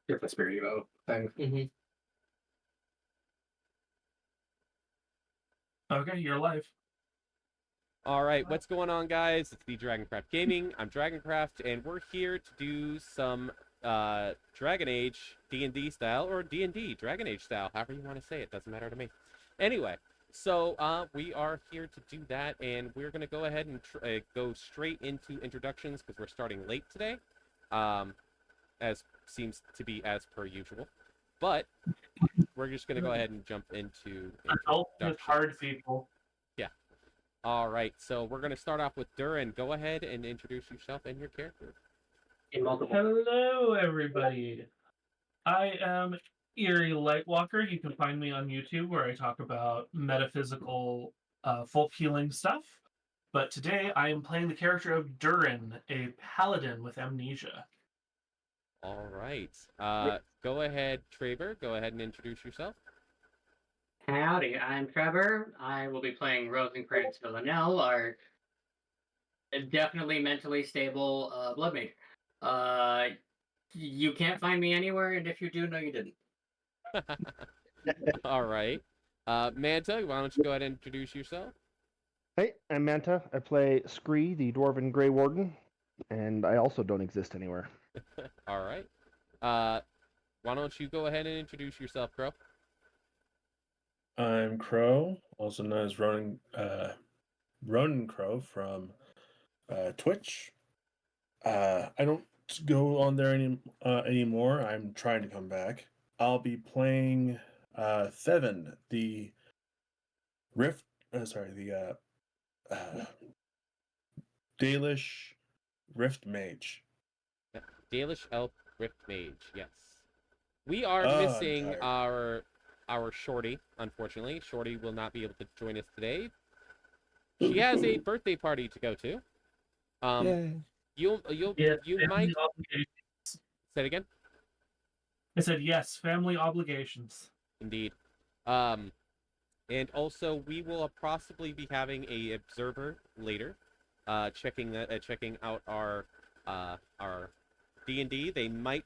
different spirit thing. Mm-hmm. Okay, you're live. All right, what's going on, guys? It's the Dragoncraft Gaming. I'm Dragoncraft, and we're here to do some Dragon Age D&D style, or D&D Dragon Age style, however you want to say it. Doesn't matter to me. Anyway, so we are here to do that, and we're going to go ahead and go straight into introductions because we're starting late today, as seems to be as per usual. But we're just going to go ahead and jump into Help with introductions. hard people. Yeah. All right, so we're going to start off with Durin. Go ahead and introduce yourself and your character. Hello, everybody. I am Eerie Lightwalker. You can find me on YouTube where I talk about metaphysical folk healing stuff. But today I am playing the character of Durin, a paladin with amnesia. All right. Go ahead, Traver. Go ahead and introduce yourself. Howdy, I'm Trevor. I will be playing Rosen Cr and Villanelle, our definitely mentally stable blood mage. You can't find me anywhere, and if you do, no, you didn't. All right. Manta, why don't you go ahead and introduce yourself? Hey, I'm Manta. I play Scre, the Dwarven Grey Warden, and I also don't exist anywhere. All right. Why don't you go ahead and introduce yourself, Crow? I'm Crow, also known as Ronen Crow from Twitch. I don't go on there anymore. I'm trying to come back. I'll be playing Thevin, the Dalish Rift Mage. Dalish Elf Rift Mage, yes. We are missing our Shorty, unfortunately. Shorty will not be able to join us today. She has a birthday party to go to. You might say it again. I said yes, family obligations. Indeed. And also we will possibly be having a observer later, checking out our D&D. They might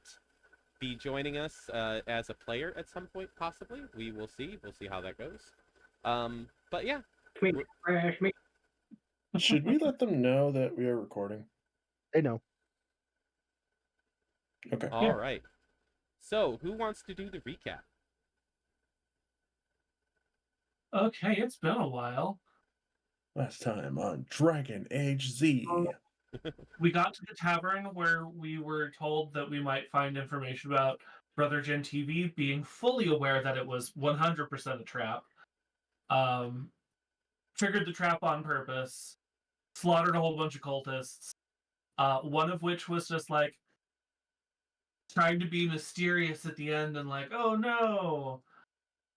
be joining us as a player at some point, possibly. We will see. We'll see how that goes. But yeah. Should we let them know that we are recording? They know. Okay. All right. So, who wants to do the recap? Okay, it's been a while. Last time on Dragon Age Z. We got to the tavern where we were told that we might find information about Brother Gen TV, being fully aware that it was 100% a trap. Triggered the trap on purpose, slaughtered a whole bunch of cultists, one of which was just like trying to be mysterious at the end and like, oh no,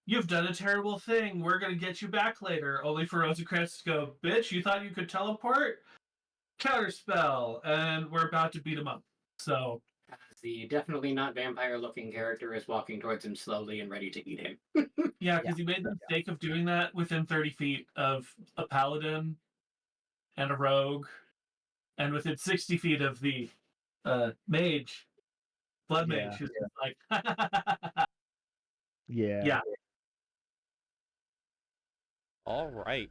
you've done a terrible thing, we're going to get you back later, only for Rosencrantz to go, bitch, you thought you could teleport? Counterspell, and we're about to beat him up. So the definitely not vampire-looking character is walking towards him slowly and ready to eat him. yeah, because he made the mistake of doing that within 30 feet of a paladin and a rogue, and within 60 feet of the mage, blood mage, who's like, Yeah. All right.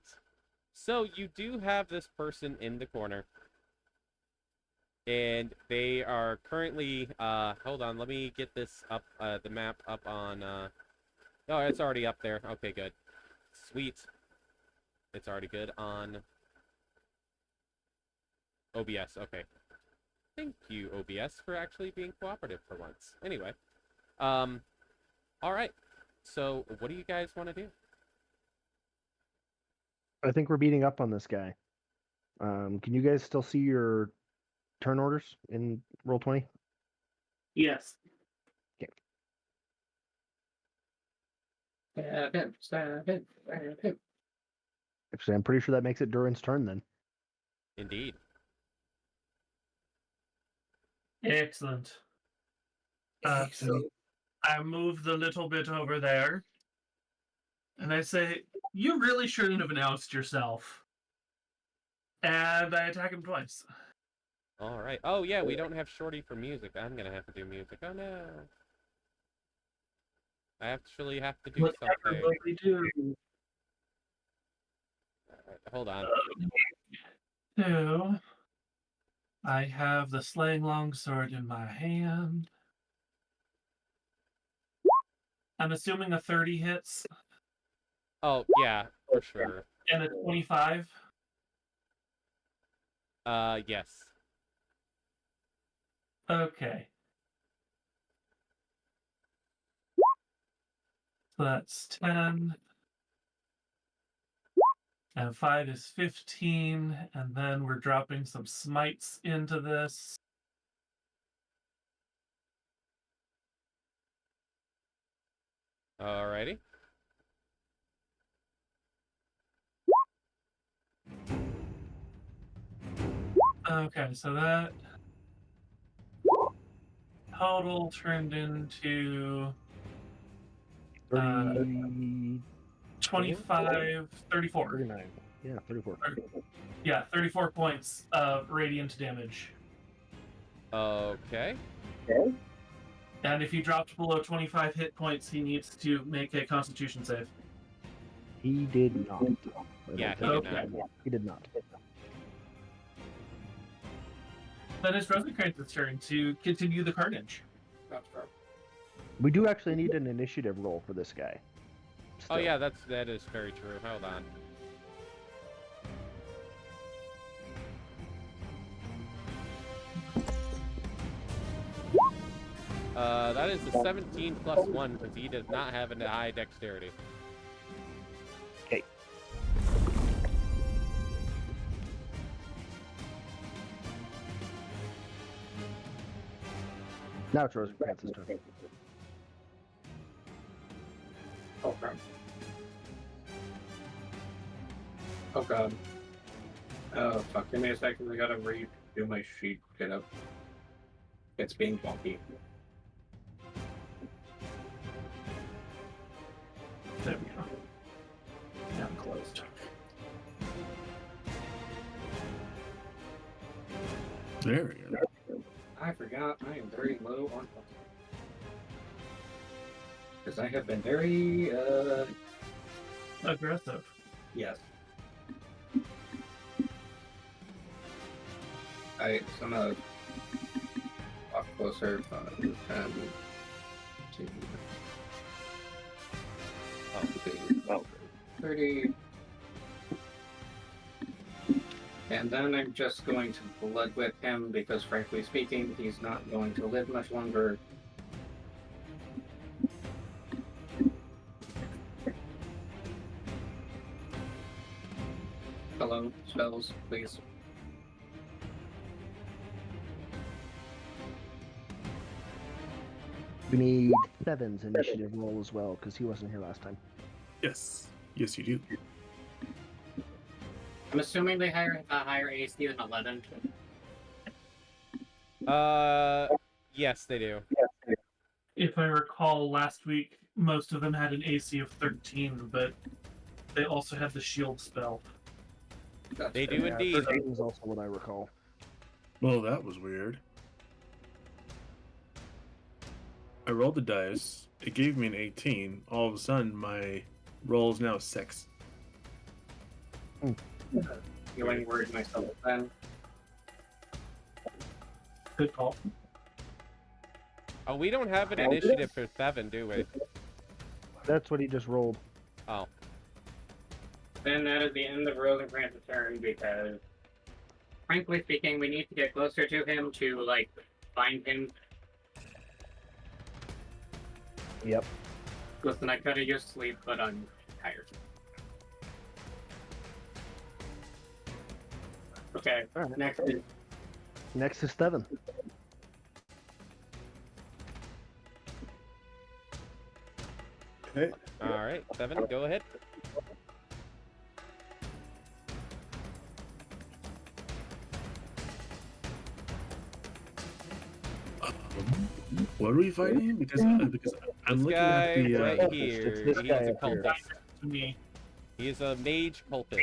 So you do have this person in the corner. And they are currently, hold on, let me get this up, the map up on, oh, it's already up there. Okay, good. Sweet. It's already good on OBS, okay. Thank you, OBS, for actually being cooperative for once. Anyway, all right. So, what do you guys want to do? I think we're beating up on this guy. Can you guys still see your turn orders in Roll20? yes. Okay. Actually, I'm pretty sure that makes it Durin's turn then. Indeed. Excellent. So I move the little bit over there, and I say, you really shouldn't have announced yourself. And I attack him twice. All right. Oh, yeah, we don't have Shorty for music. I'm going to have to do music. Oh, no. I actually have to do Whatever something. will we do? Hold on. So, I have the slaying longsword in my hand. I'm assuming a 30 hits Oh, yeah, for sure. and a 25. Yes. Okay. So that's 10. And 5 is 15. And then we're dropping some smites into this. Alrighty. Okay, so that total turned into 30, 25, 34. 39. Yeah, 34. Yeah, 34 points of radiant damage. Okay. And if he dropped below 25 hit points, he needs to make a constitution save. He did not. Yeah, he Okay. did not. He did not. Then it's Rosencrantz's turn to continue the carnage. We do actually need an initiative roll for this guy. Oh Still. yeah, that is very true. Hold on. That is a 17 plus 1 because he does not have a high dexterity. Okay. Now it's Rosencrantz's turn. Oh, crap. Oh, God. Oh, fuck. Give me a second. I gotta redo my sheet. Get up. It's being funky. There we go. Now closed. There we go. I forgot I am very low on health. Because I have been very, Aggressive. yes. I'm gonna walk closer. 10, 2, Oh. 30. And then I'm just going to blood whip him because, frankly speaking, he's not going to live much longer. Hello, spells, please. We need Seven's initiative roll as well, because he wasn't here last time. Yes. Yes, you do. I'm assuming they have a higher AC than 11. Yes, they do. If I recall, last week, most of them had an AC of 13, but they also had the shield spell. That's They fair. do indeed. 13 is also what I recall. Well, that was weird. I rolled the dice. It gave me an 18. All of a sudden, my roll is now 6. Feeling worried myself then. Good call. Oh, we don't have an initiative for 7, do we? That's what he just rolled. Oh. Then that is the end of Rosencrantz's turn because, frankly speaking, we need to get closer to him to, like, find him. Yep. Listen, I could have used sleep, but I'm tired. Okay, All right. next is Next is Steven. Okay. Alright, 7, go ahead. What are we fighting? Because I'm This looking guy at the. right Cultist. here, It's this he guy is a up here. cultist. To me. He is a mage cultist.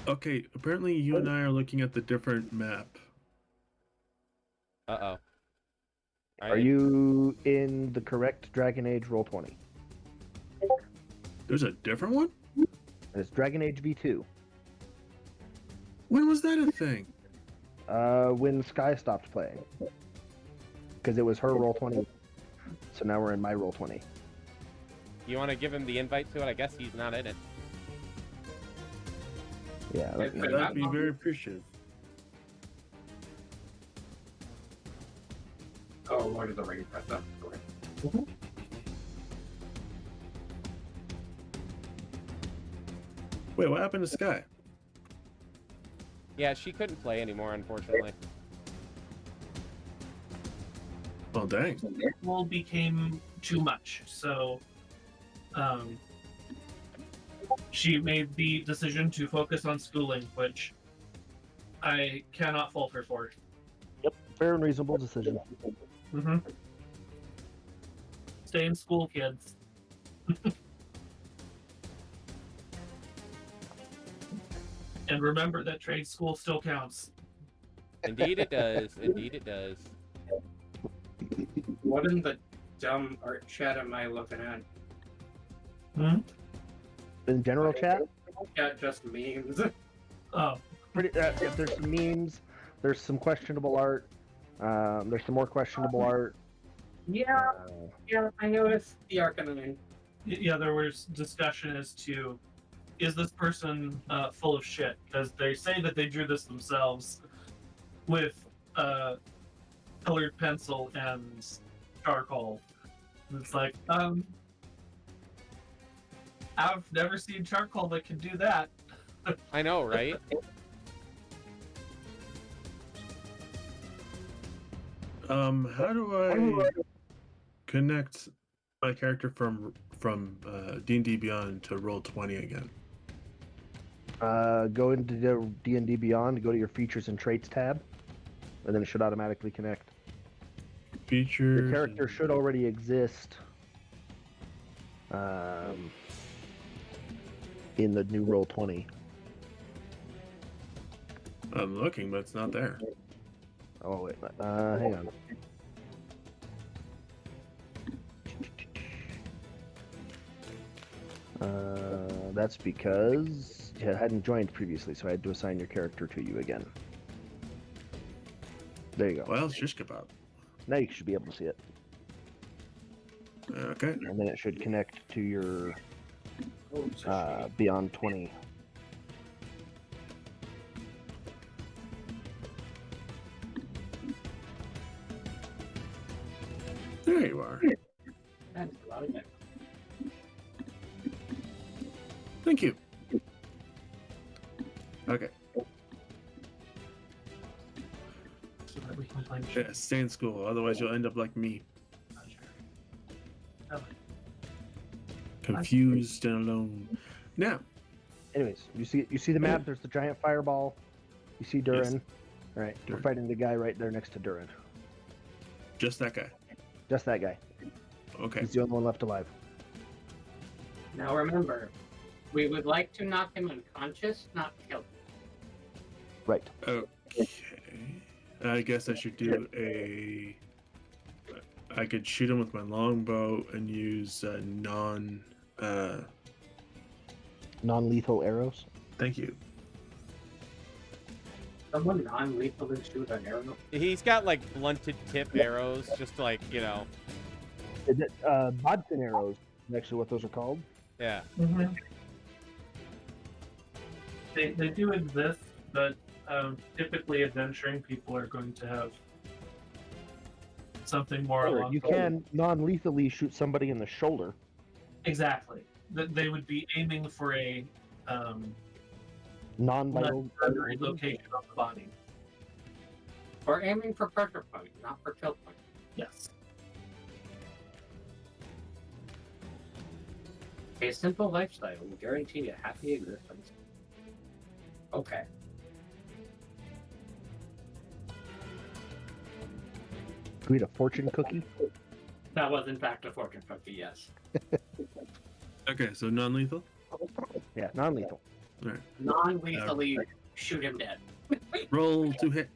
Okay, apparently you and I are looking at the different map. Uh-oh. All Are right. you in the correct Dragon Age Roll20? There's a different one? It's Dragon Age V2. When was that a thing? When Sky stopped playing. Because it was her Roll20. So now we're in my Roll20. You want to give him the invite to it? I guess he's not in it. Yeah, let me- That'd be very appreciative. Oh, Lord of the Rings. That's up. Wait, what happened to Sky? Yeah, she couldn't play anymore, unfortunately. Oh, dang. Well, became too much, so she made the decision to focus on schooling, which I cannot fault her for. Fair and reasonable decision. Mm-hmm. Stay in school, kids. And remember that trade school still counts. Indeed it does. Indeed it does. What in the dumb art chat am I looking at? In general chat, Yeah, just memes. Oh, if there's some memes, there's some questionable art. There's some more questionable art. Yeah, yeah, I noticed the Arcanine. yeah, there was discussion as to, is this person full of shit? Because they say that they drew this themselves with colored pencil and charcoal. And it's like, I've never seen charcoal that can do that. I know, right? How do I connect my character from D&D Beyond to Roll20 again? Go into the D&D Beyond, go to your features and traits tab, and then it should automatically connect. Features. Your character should already exist in the new Roll20. I'm looking, but it's not there. Oh wait, hang on. That's because you hadn't joined previously, so I had to assign your character to you again. There you go. Well, shish kebab. Now you should be able to see it, Okay. and then it should connect to your Beyond 20. There you are. That's a lot of it. Thank you. Okay. So that we can play Yeah, stay in school, otherwise you'll end up like me, confused and alone. Now, Anyways, you see the map. There's the giant fireball. You see Durin. Yes. All right, we're Durin. fighting the guy right there next to Durin. just that guy. Just that guy. Okay. He's the only one left alive. Now remember, we would like to knock him unconscious, not kill him. Right. Okay. I guess I should do a. I could shoot him with my longbow and use Non-lethal arrows. Thank you. Someone non-lethal and shoot an arrow. He's got like blunted tip arrows, just like, you know. Is it Bodkin arrows? Is actually what those are called. Yeah. Mm-hmm. They do exist, but typically adventuring people are going to have something more Or along. you can non-lethally shoot somebody in the shoulder. Exactly. They would be aiming for a Non-vital. primary location on the body. Or aiming for pressure point, not for kill point. Yes. A simple lifestyle will guarantee a happy existence. Okay. Can we eat a fortune cookie? That was in fact a fortune cookie, yes. Okay, so non-lethal. Yeah, non-lethal. All right. Non-lethally shoot him dead. Roll to hit.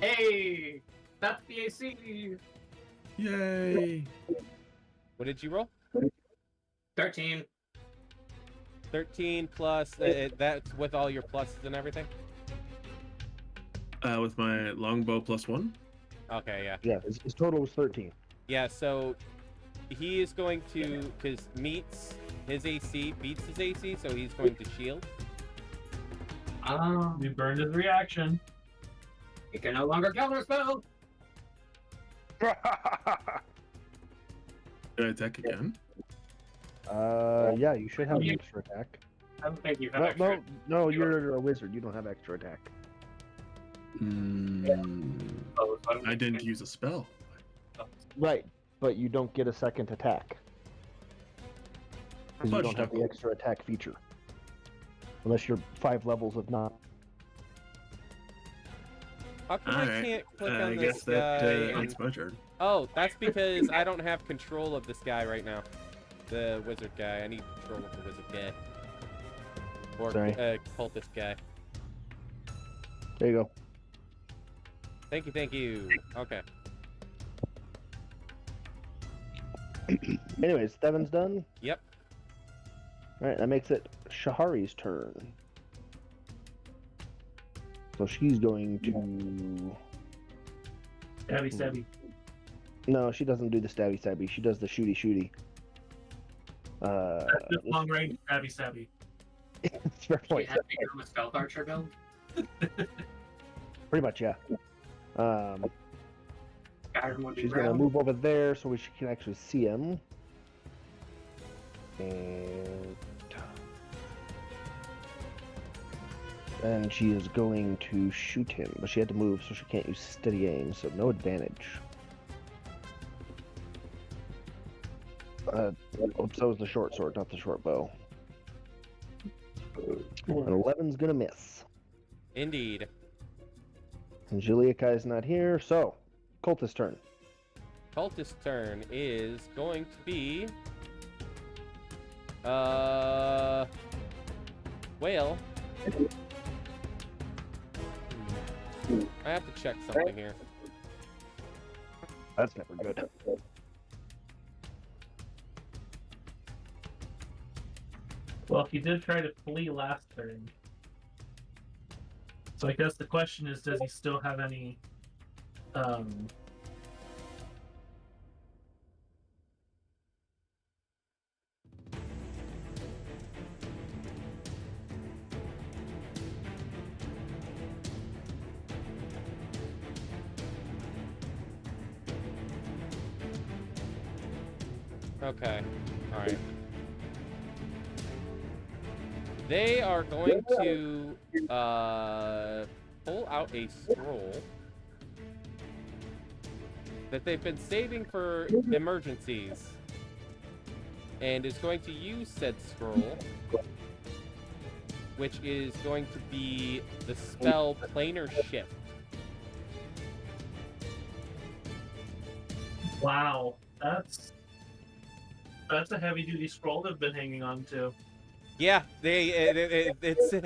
Hey, that's the AC. Yay! What did you roll? 13. 13 plus. That's with all your pluses and everything. With my longbow +1. Okay, yeah. Yeah, his total was 13. Yeah, so he is going to, because meets his AC, beats his AC, so he's going to shield. We burned his reaction. You can no longer counterspell. Did I attack again? Yeah, you should have an extra attack. I don't think you have No, extra. no, you're a wizard. You don't have extra attack. I didn't use a spell. Right, but you don't get a second attack. Because you Fudge don't have the knuckle. extra attack feature. Unless you're 5 levels of not. How come I Alright, can't click I on guess this that guy? ends my turn. Oh, that's because I don't have control of this guy right now. The wizard guy. I need control of the wizard guy. Or Sorry. cultist guy. There you go. Thank you, thank you. Okay. Anyways, Steven's done. Yep. Alright, that makes it Shahari's turn. So she's going to... Stabby. No, she doesn't do the stabby stabby. She does the shooty shooty. That's just long range stabby. It's fair You point. have to become a stealth archer build. Pretty much, yeah. Skyrim would be She's gonna round. move over there so she can actually see him. And she is going to shoot him, but she had to move, so she can't use steady aim, so no advantage. Oops, that was the short sword, not the short bow. And 11's gonna miss. Indeed. And Juliakai's not here, so Cultist turn. Cultist turn is going to be... Whale. I have to check something here. That's never good. Well, he did try to flee last turn. So I guess the question is, does he still have any Okay. Alright. They are going to pull out a scroll that they've been saving for emergencies, and is going to use said scroll, which is going to be the spell Planar Shift. Wow, that's a heavy duty scroll they've been hanging on to. Yeah, it's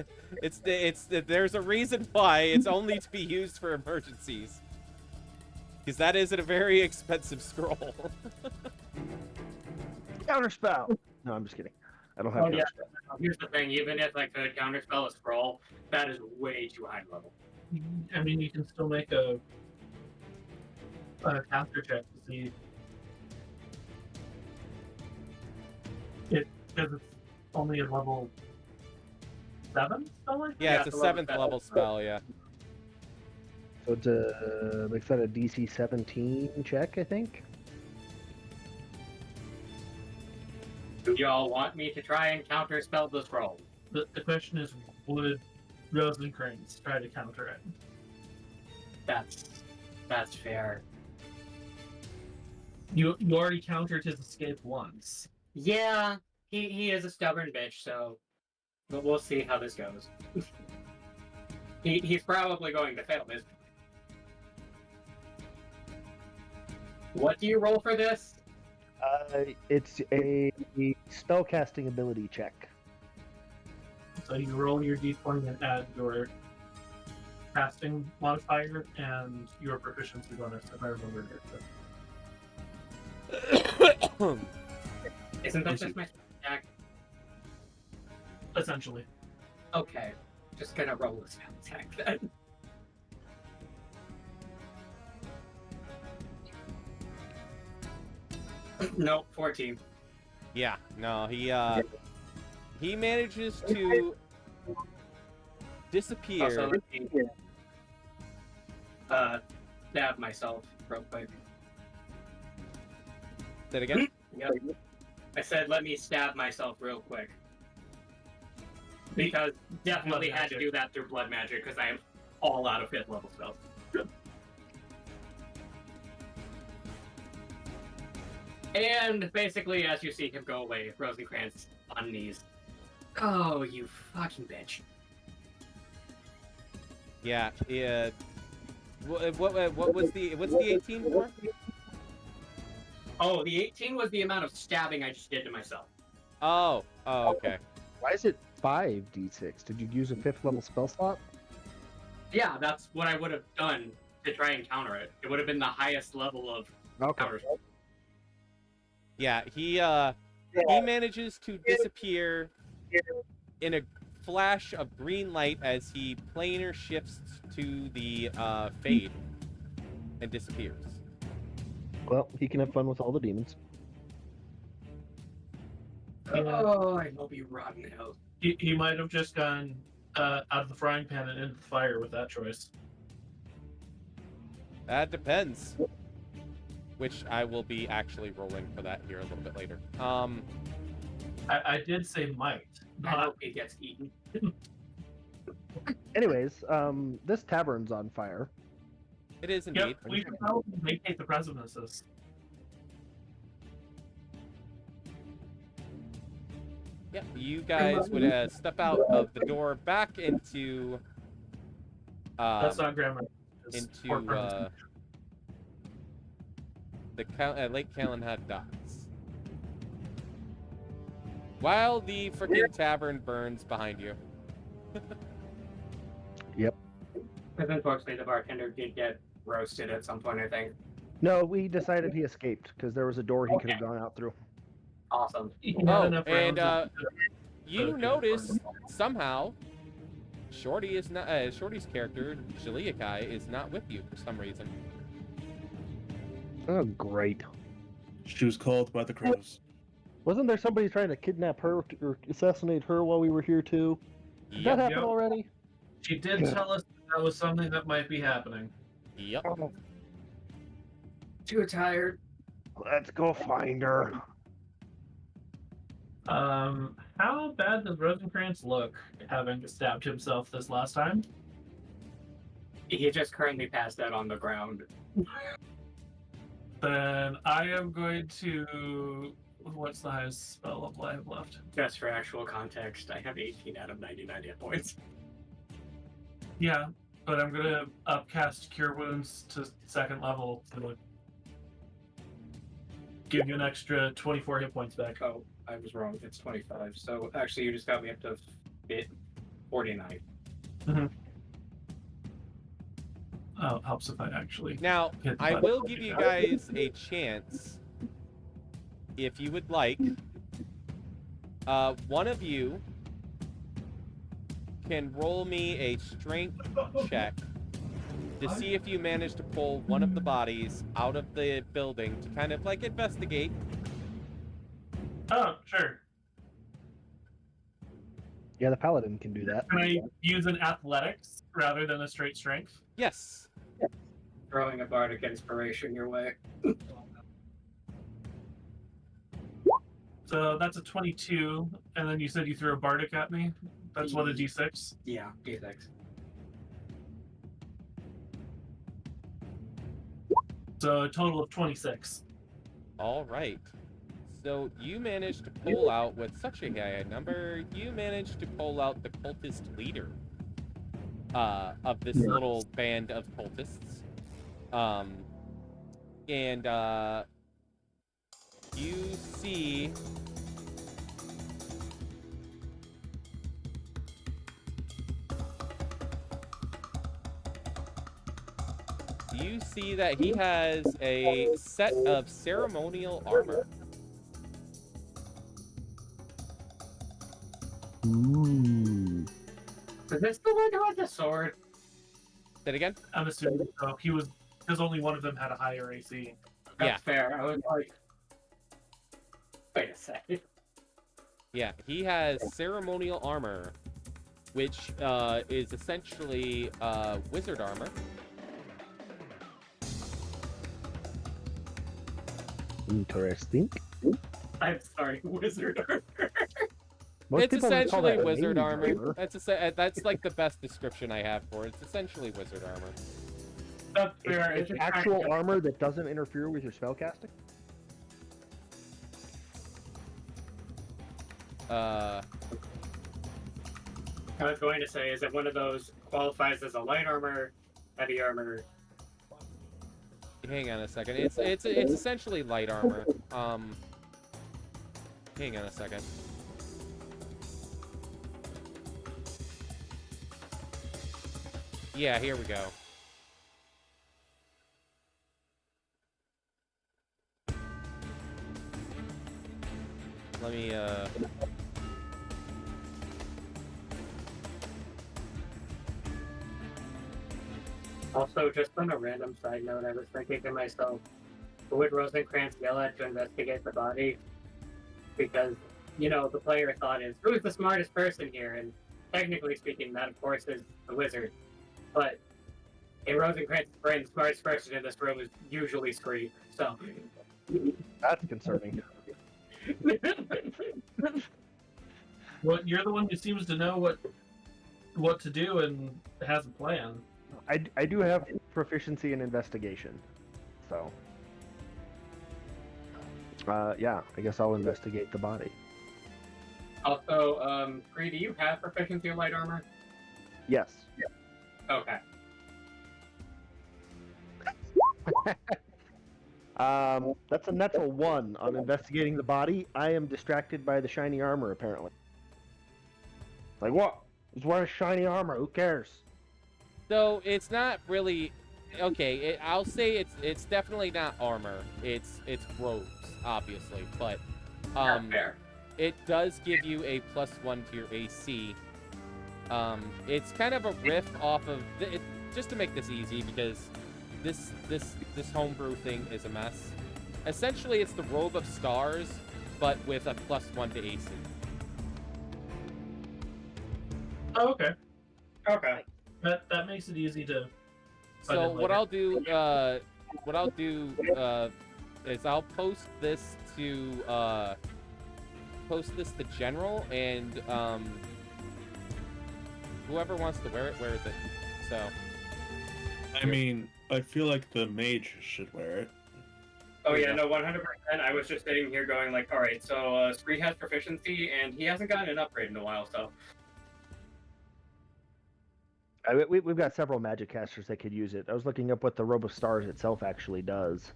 there's a reason why it's only to be used for emergencies. Because that is a very expensive scroll. Counterspell! No, I'm just kidding. I don't have Oh, yeah. counterspell. Here's the thing, even if I could counterspell a scroll, that is way too high level. I mean, you can still make a counter check to see it, because it's only a level 7 spell, I think? Yeah, Yeah, it's a it's a level 7th level spell, yeah. So it's a, makes that a DC 17 check, I think? Do y'all want me to try and counterspell the scroll? The question is, would Rosen Cr try to counter it? That's fair. You already countered his escape once. Yeah, he is a stubborn bitch, so but we'll see how this goes. He's probably going to fail this. What do you roll for this? It's a spellcasting ability check. So you roll your d20 and add your casting modifier and your proficiency bonus, if I remember correctly. Isn't that just my attack? Essentially. Okay. Just gonna roll a spell attack then. No, 14. Yeah, no, he manages to disappear. Also, let me stab myself real quick. Say it again? Yep. I said, let me stab myself real quick. Because definitely Blood had to magic. do that through blood magic because I am all out of 5th level spells. And basically, as you see him go away, Rosencrantz on knees. Oh, you fucking bitch. Yeah, yeah. What was what's the 18 for? Oh, the 18 was the amount of stabbing I just did to myself. Oh, okay. Why is it 5d6? Did you use a 5th level spell slot? Yeah, that's what I would have done to try and counter it. It would have been the highest level of Okay. counter. Yeah, he manages to disappear in a flash of green light as he planar shifts to the fade and disappears. Well, he can have fun with all the demons. Oh, I hope you rotten hell. He might have just gone out of the frying pan and into the fire with that choice. That depends. Which I will be actually rolling for that here a little bit later. I did say might. I hope he gets eaten. Anyways, this tavern's on fire. It is indeed. Yep, we should probably vacate the precipices. Yeah, you guys would step out of the door back into That's not grammar. It's into port premise. the Lake Calenhad docks. While the freaking tavern burns behind you. Yep. Because unfortunately, the bartender did get roasted at some point, I think. No, we decided he escaped because there was a door he could have Okay. gone out through. Awesome. He had Oh, enough and rounds you Okay, notice somehow Shorty is not Shorty's character, Shiliakai, is not with you for some reason. Oh, great. She was called by the crows. Wasn't there somebody trying to kidnap her or assassinate her while we were here too? Did Yep, that happen Yep. already? She did tell us that was something that might be happening. yep. Too tired. Let's go find her. How bad does Rosencrantz look, having stabbed himself this last time? He just currently passed out on the ground. Then I am going to... What's the highest spell level I have left? Just for actual context, I have 18 out of 99 hit points. Yeah, but I'm going to upcast Cure Wounds to 2nd level to give you an extra 24 hit points back. Oh, I was wrong. It's 25. So actually, you just got me up to 49. Oh, it helps if I actually... Now, hit the I button. will give you guys a chance, if you would like. One of you can roll me a strength check to see if you manage to pull one of the bodies out of the building to kind of like investigate. Oh, sure. Yeah, the paladin can do that. Can I use an athletics rather than a straight strength? Yes. Throwing a bardic inspiration your way. So that's a 22, and then you said you threw a bardic at me. That's what, a d6? Yeah, D6. So a total of 26. All right. So you managed to pull out, with such a high number, you managed to pull out the cultist leader of this little band of cultists. And you see you see that he has a set of ceremonial armor. Ooh. Is this the one who had the sword? Say it again? I'm assuming so. He was because only one of them had a higher AC. That's Yeah. fair. I was like, wait a second. Yeah, he has ceremonial armor, which is essentially wizard armor. Interesting. I'm sorry, wizard armor. Most It's people would call essentially that wizard mage armor. That's like the best description I have for it. It's essentially wizard armor. That's fair. It's actual armor that doesn't interfere with your spellcasting. I was going to say, is it one of those qualifies as a light armor, heavy armor? Hang on a second. It's essentially light armor. Hang on a second. Yeah, here we go. Let me Also, just on a random side note, I was thinking to myself, who would Rosencrantz yell at to investigate the body? Because, you know, the player thought is, who's the smartest person here? And technically speaking, that of course is the wizard. But in Rosencrantz's brain, the smartest person in this room is usually Scre. So. That's concerning. Well, you're the one who seems to know what to do and has a plan. I do have proficiency in investigation, so yeah, I guess I'll investigate the body. Also, Scre, do you have proficiency in light armor? Yes. Okay. That's a natural 1 on investigating the body. I am distracted by the shiny armor, apparently. Like, what? He's wearing shiny armor. Who cares? So it's not really okay. I'll say it's definitely not armor. It's robes, obviously, but Fair. it does give you a +1 to your AC. It's kind of a riff off of just to make this easy because this homebrew thing is a mess. Essentially, it's the robe of stars, but with a +1 to AC. Oh, okay. Okay. That makes it easy to. So what I'll do is I'll post this to general, and whoever wants to wear it wears it. So I mean, I feel like the mage should wear it. Oh yeah, no, 100%. I was just sitting here going like, all right, so Scre has proficiency, and he hasn't gotten an upgrade in a while, so. We've got several magic casters that could use it. I was looking up what the Robe of Stars itself actually does.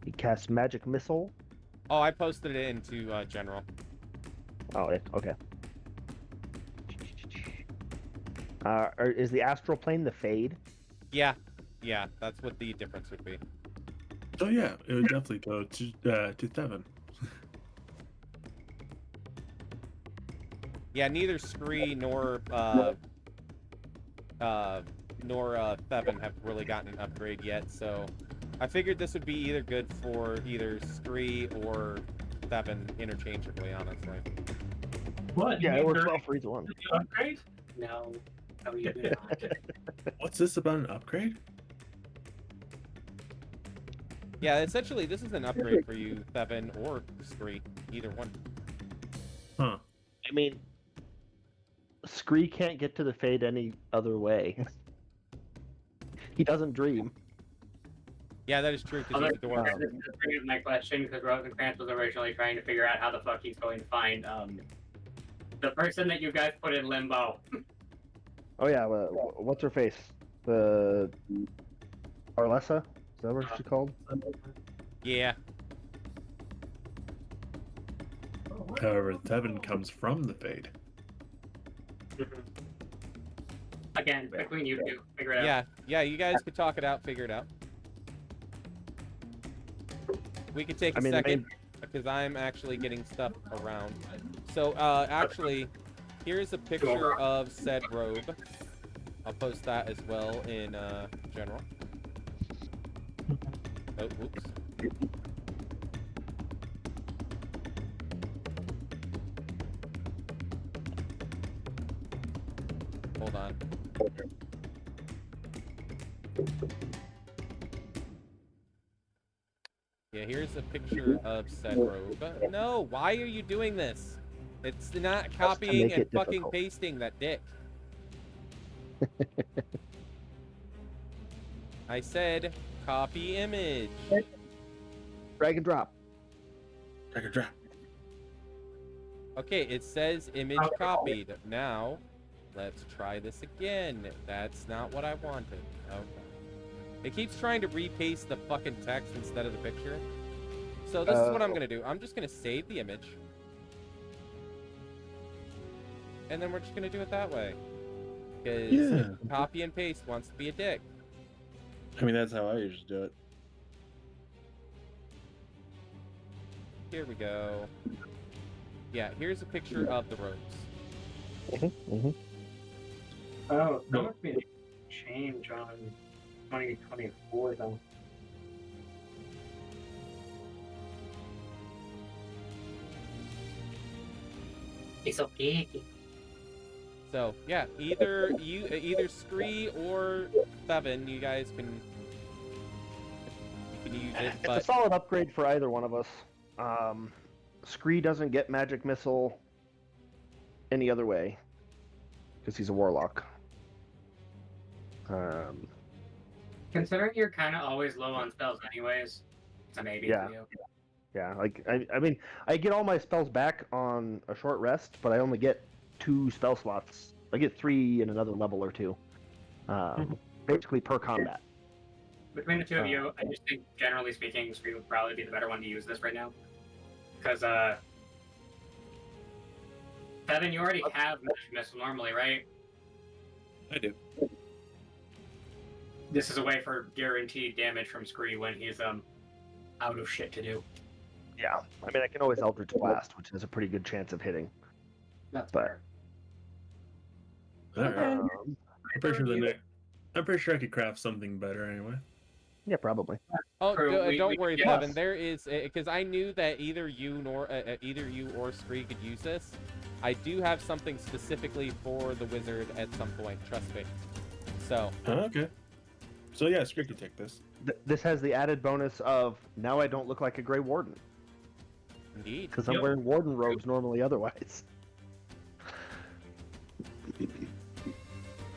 He casts Magic Missile. oh, I posted it into general. Oh, yeah, okay. Is the Astral Plane the Fade? Yeah, that's what the difference would be. So yeah, it would definitely go to Tavern. Yeah, neither Scre nor Thevin have really gotten an upgrade yet, so I figured this would be either good for either Scre or Thevin interchangeably, honestly. What? Yeah, it works well for either one. Did you upgrade? No. No, you do not. What's this about an upgrade? Yeah, essentially, this is an upgrade for you, Thevin or Scre, either one. Huh. I mean, Scree can't get to the Fade any other way. He doesn't dream. Yeah, that is true, because he's a dwarf. This is my question, because Rosencrantz was originally trying to figure out how the fuck he's going to find the person that you guys put in limbo. Oh yeah, what's her face? The Arlessa? Is that what she's called? Yeah. However, Tavern comes from the Fade. Again, between you two, figure it out. Yeah, you guys could talk it out, figure it out. We could take a second, because I'm actually getting stuff around. So, actually, here's a picture of said robe. I'll post that as well in, general. Oh, whoops. Hold on. Yeah, here's a picture of said robe. No, why are you doing this? It's not copying and fucking difficult. pasting that dick. I said copy image. Drag and drop. Drag and drop. Okay, it says image copied. Now, let's try this again. That's not what I wanted. Okay. It keeps trying to repaste the fucking text instead of the picture. So this is what I'm gonna do. I'm just gonna save the image. And then we're just gonna do it that way. Because copy and paste wants to be a dick. I mean, that's how I usually do it. Here we go. Yeah, here's a picture of the robes. Oh, that must be a change on 2024 though. It's okay. So yeah, either Scre or Tavern, you guys can use it. It's But a solid upgrade for either one of us. Scre doesn't get magic missile any other way because he's a warlock. Considering you're kind of always low on spells anyways, it's a maybe Yeah. for you. Yeah, like I mean, I get all my spells back on a short rest, but I only get 2 spell slots. I get 3 in another level or 2, basically per combat. Between the two of you, I just think, generally speaking, Scre would probably be the better one to use this right now. Because, Tavern, you already have Magic Missile normally, right? I do. This is a way for guaranteed damage from Scre when he's, out of shit to do. Yeah, I mean, I can always Eldritch Blast, which has a pretty good chance of hitting. That's But- fair. Alright. Um, I'm pretty sure I could craft something better anyway. yeah, probably. oh, We don't worry, could Tavern. guess. There is because I knew that either you or Scre could use this. I do have something specifically for the wizard at some point. Trust me. So Okay. So yeah, Scre could take this. This has the added bonus of now I don't look like a Grey Warden indeed. because I'm Yep. wearing Warden robes normally otherwise.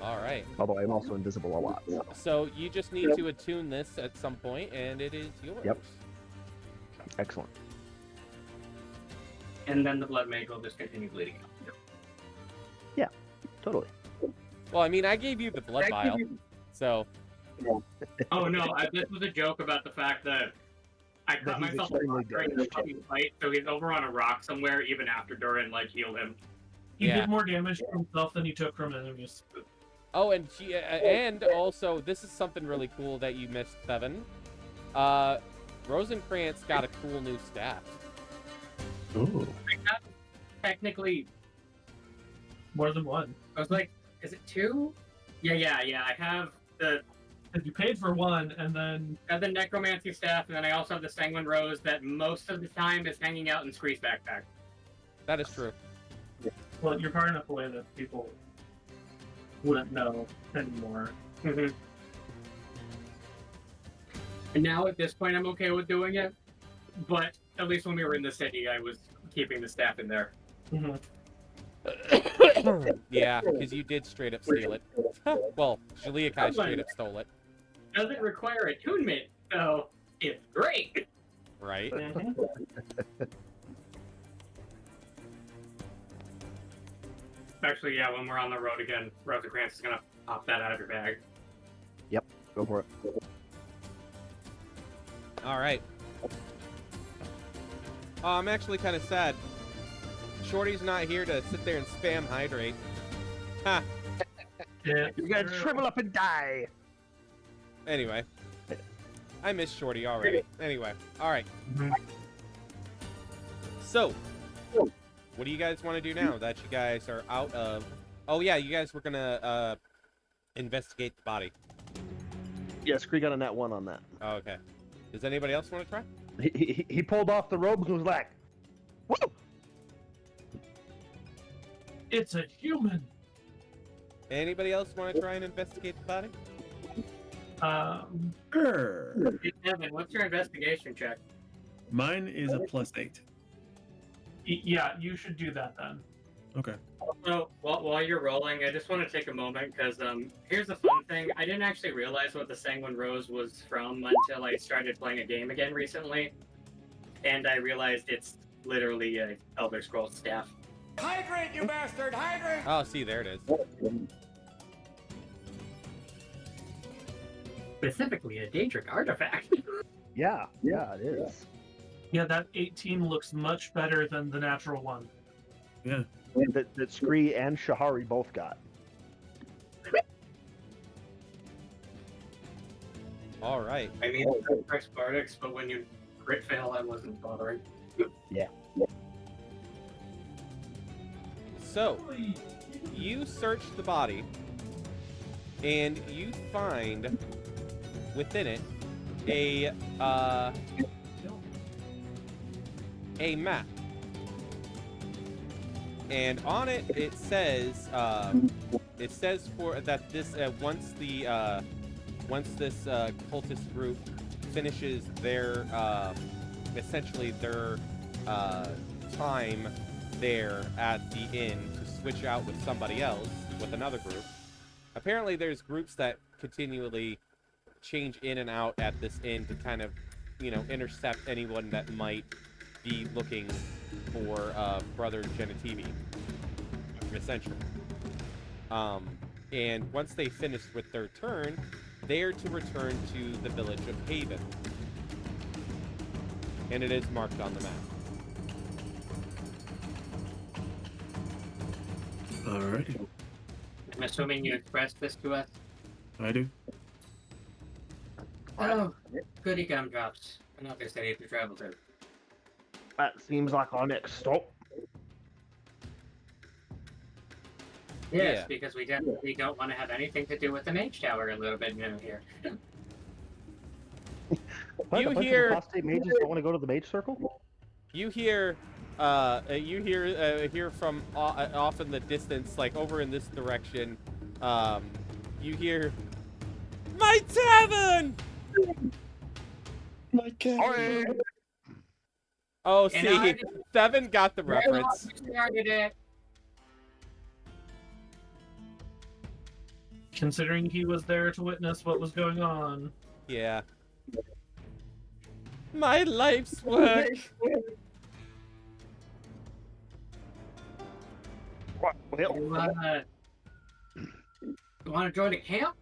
All right. Although I'm also invisible a lot. So. So you just need to attune this at some point, and it is yours. Yep. Excellent. And then the Blood Mage will just continue bleeding out. Totally. Well, I mean, I gave you the blood vial, so Oh no, this was a joke about the fact that I That cut he's myself extremely during the damaged. fucking fight, so he's over on a rock somewhere even after Durin, like, healed him. He Yeah. did more damage to himself than he took from enemies. oh, and also this is something really cool that you missed, Tavern. Rosen Cr's got a cool new staff. Ooh. Technically, More than one. I was like, is it 2? Yeah, I have the Because you paid for one, and then Necromancy staff, and then I also have the Sanguine Rose that most of the time is hanging out in Scree's backpack. That is true. well, you're far enough away that people wouldn't know anymore. Mm-hmm. And now at this point, I'm okay with doing it, but at least when we were in the city, I was keeping the staff in there. Mm-hmm. Yeah, because you did straight up steal it. Well, Shaliakai straight up stole it. Doesn't require attunement, so it's great. Right? Actually, yeah, when we're on the road again, Rosen Cr is gonna pop that out of your bag. Go for it. All right. Oh, I'm actually kind of sad. Shorty's not here to sit there and spam hydrate. Ha! Yeah, You're gonna shrivel up and die. Anyway, I miss Shorty already. Anyway, all right. Mhm. So, what do you guys want to do now that you guys are out of? Oh yeah, you guys were gonna investigate the body. Yeah, Scre got a nat 1 on that. Oh, okay. Does anybody else want to try? He pulled off the robes and was like, "Woo!" It's a human. Anybody else want to try and investigate the body? Sure. Hey, Kevin, what's your investigation check? Mine is a +8. Yeah, you should do that then. Okay. So while you're rolling, I just want to take a moment because here's the fun thing. I didn't actually realize what the Sanguine Rose was from until I started playing a game again recently, and I realized it's literally a Elder Scrolls staff. Hydrate, you bastard! Hydrate! Oh, see, there it is. Specifically, a Daedric artifact. Yeah, it is. Yeah, that 18 looks much better than the natural one. Yeah. That Scre and Shahari both got. All right. I mean, it's Spartix, but when you crit fail, I wasn't bothering. So, you search the body, and you find within it a map. And on it, it says for that this once this cultist group finishes their essentially their time there at the inn to switch out with somebody else, with another group. Apparently there's groups that continually change in and out at this inn to kind of, intercept anyone that might be looking for Brother Genitivi, essentially. And once they finish with their turn, they're to return to the village of Haven. And it is marked on the map. Alrighty. I'm assuming you expressed this to us. I do. Oh, goody gumdrops. An obvious I need to travel to. That seems like our next stop. Yes, Yeah. because we definitely don't want to have anything to do with the Mage Tower a little bit new here. What, You a bunch hear- of apostate mages don't want to go to the mage circle? You hear from off in the distance, like over in this direction. You hear, "My tavern!" My cat. Alright. Oh, And see, Seven got the reference. Started it. Considering he was there to witness what was going on. Yeah. My life's work. Well, You want to join a camp?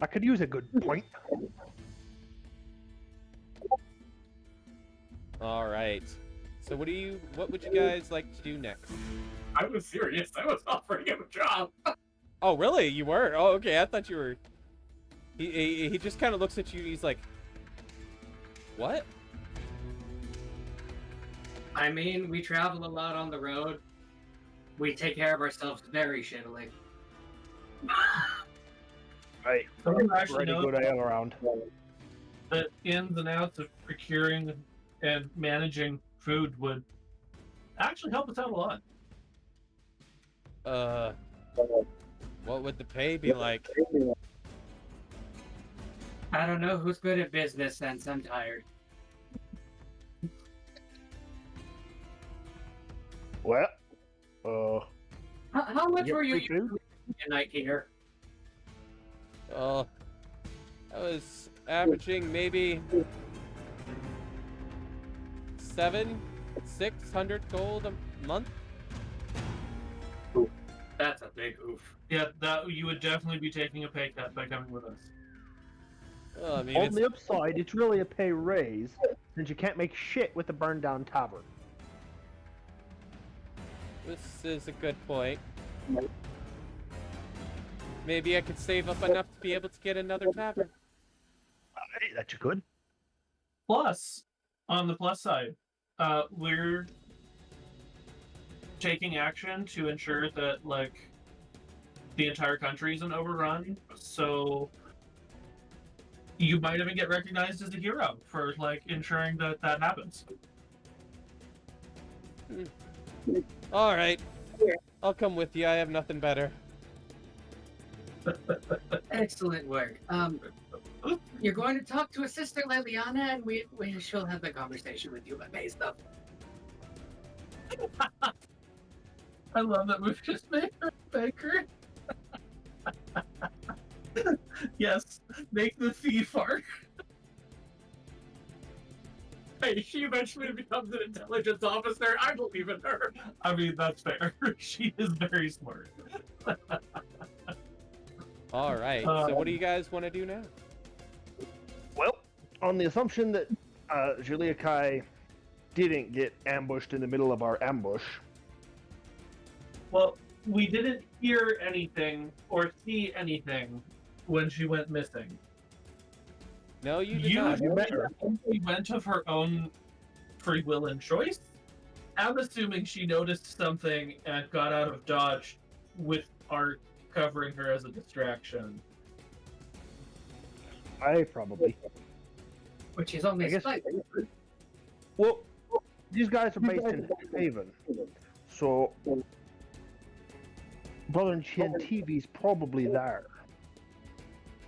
I could use a good point. All right. So what would you guys like to do next? I was serious. I was offering him a job. Oh, really? You were? Oh, okay. I thought you were. He just kind of looks at you. He's like, "What?" I mean, we travel a lot on the road. We take care of ourselves very shittily. Right. Someone actually Ready knows good ale around. the ins and outs of procuring and managing food would actually help us out a lot. What would the pay be like? I don't know who's good at business since I'm tired. Well, How much get were you free food? using tonight here? I was averaging maybe 600 gold a month. That's a big oof. Yeah, that you would definitely be taking a pay cut by coming with us. Well, I mean, On it's, the upside, it's really a pay raise since you can't make shit with the burned down tavern. This is a good point. Maybe I could save up enough to be able to get another tavern. Hey, that you could. Plus, on the plus side, we're taking action to ensure that like the entire country isn't overrun. So you might even get recognized as a hero for like ensuring that that happens. All right. I'll come with you. I have nothing better. Excellent work. You're going to talk to a sister Liliana, and she'll have the conversation with you about May stuff. I love that we just made her a baker. Yes, make the thief arc. Hey, she eventually becomes an intelligence officer. I believe in her. I mean, that's fair. She is very smart. All right. So what do you guys want to do now? Well, on the assumption that Julia Kai didn't get ambushed in the middle of our ambush. Well, we didn't hear anything or see anything when she went missing. No, you did not. You met her. She went of her own free will and choice. I'm assuming she noticed something and got out of dodge with art covering her as a distraction. I probably. Which is only I guess- slightly. Well, these guys are based in Haven, so Brother and Chen TV's probably there.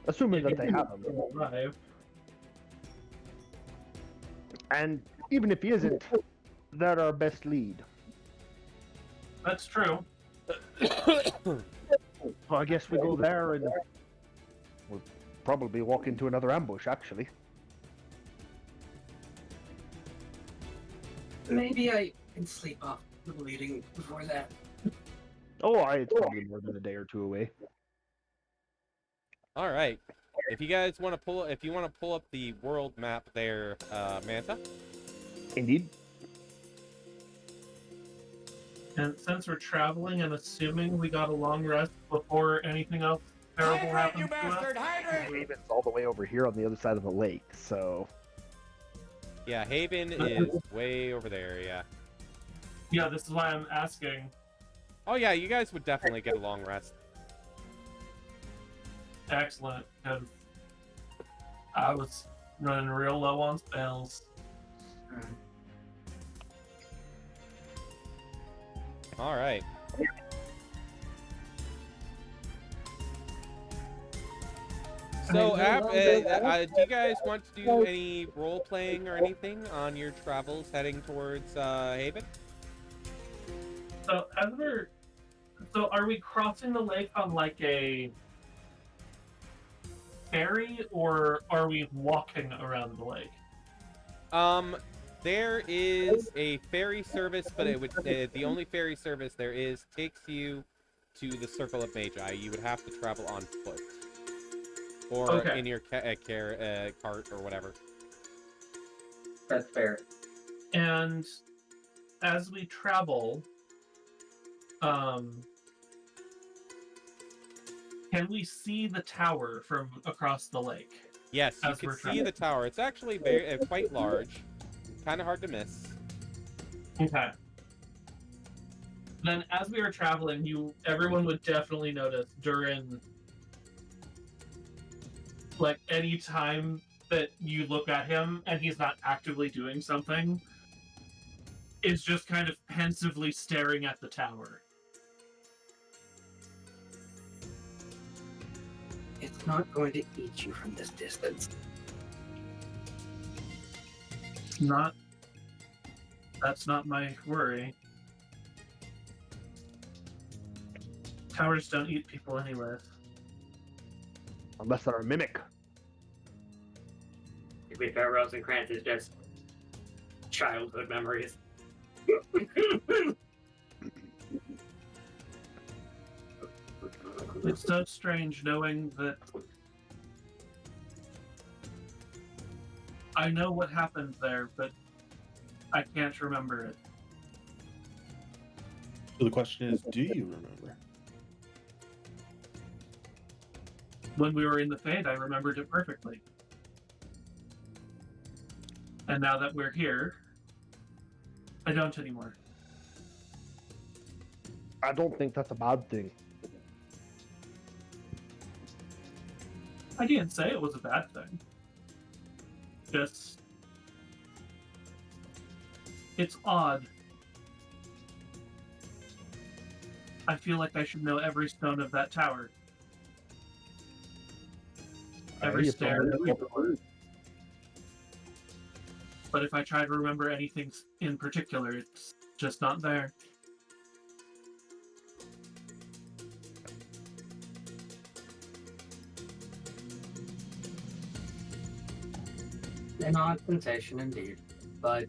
Assuming that they have him. Alive. And even if he isn't, they're our best lead. That's true. So I guess we go there and we'll probably walk into another ambush, actually. Maybe I can sleep off the bleeding before that. Oh, it's probably more than a day or two away. All right. If you guys want to pull up the world map there, Manta. Indeed. And since we're traveling, I'm assuming we got a long rest before anything else terrible Hydrate, you happens to us. bastard! Hydrate! Haven's all the way over here on the other side of the lake, so Yeah, Haven is way over there. Yeah. Yeah, this is why I'm asking. Oh yeah, you guys would definitely get a long rest. Excellent, because I was running real low on spells. All right. So, do you guys want to do any role playing or anything on your travels heading towards Haven? So are we crossing the lake on like a ferry, or are we walking around the lake? There is a ferry service, but it would the only ferry service there is takes you to the Circle of Magi. You would have to travel on foot, or in your cart or whatever. That's fair. And as we travel, can we see the tower from across the lake? Yes, you As can we're see traveling. the tower. It's actually very quite large, kind of hard to miss. Okay. Then, as we were traveling, everyone would definitely notice during, like, any time that you look at him and he's not actively doing something, is just kind of pensively staring at the tower. It's not going to eat you from this distance. That's not my worry. Towers don't eat people anyways. unless they're a mimic. To be fair, Rosen Cr is just childhood memories. It's so strange knowing that I know what happened there, but I can't remember it. So the question is, do you remember? When we were in the Fade, I remembered it perfectly. And now that we're here, I don't anymore. I don't think that's a bad thing. I didn't say it was a bad thing. Just, it's odd. I feel like I should know every stone of that tower. Every stair, every door. But if I try to remember anything in particular, it's just not there. An odd sensation indeed, but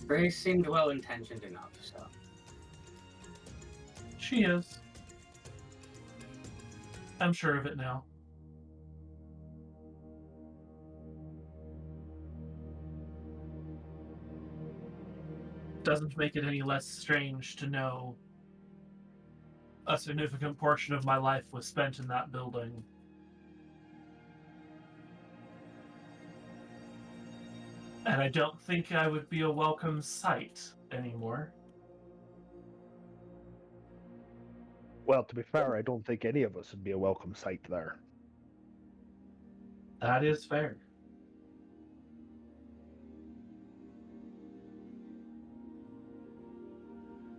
Grace seemed well-intentioned enough, so. She is. I'm sure of it now. Doesn't make it any less strange to know a significant portion of my life was spent in that building. And I don't think I would be a welcome sight anymore. Well, to be fair, I don't think any of us would be a welcome sight there. That is fair.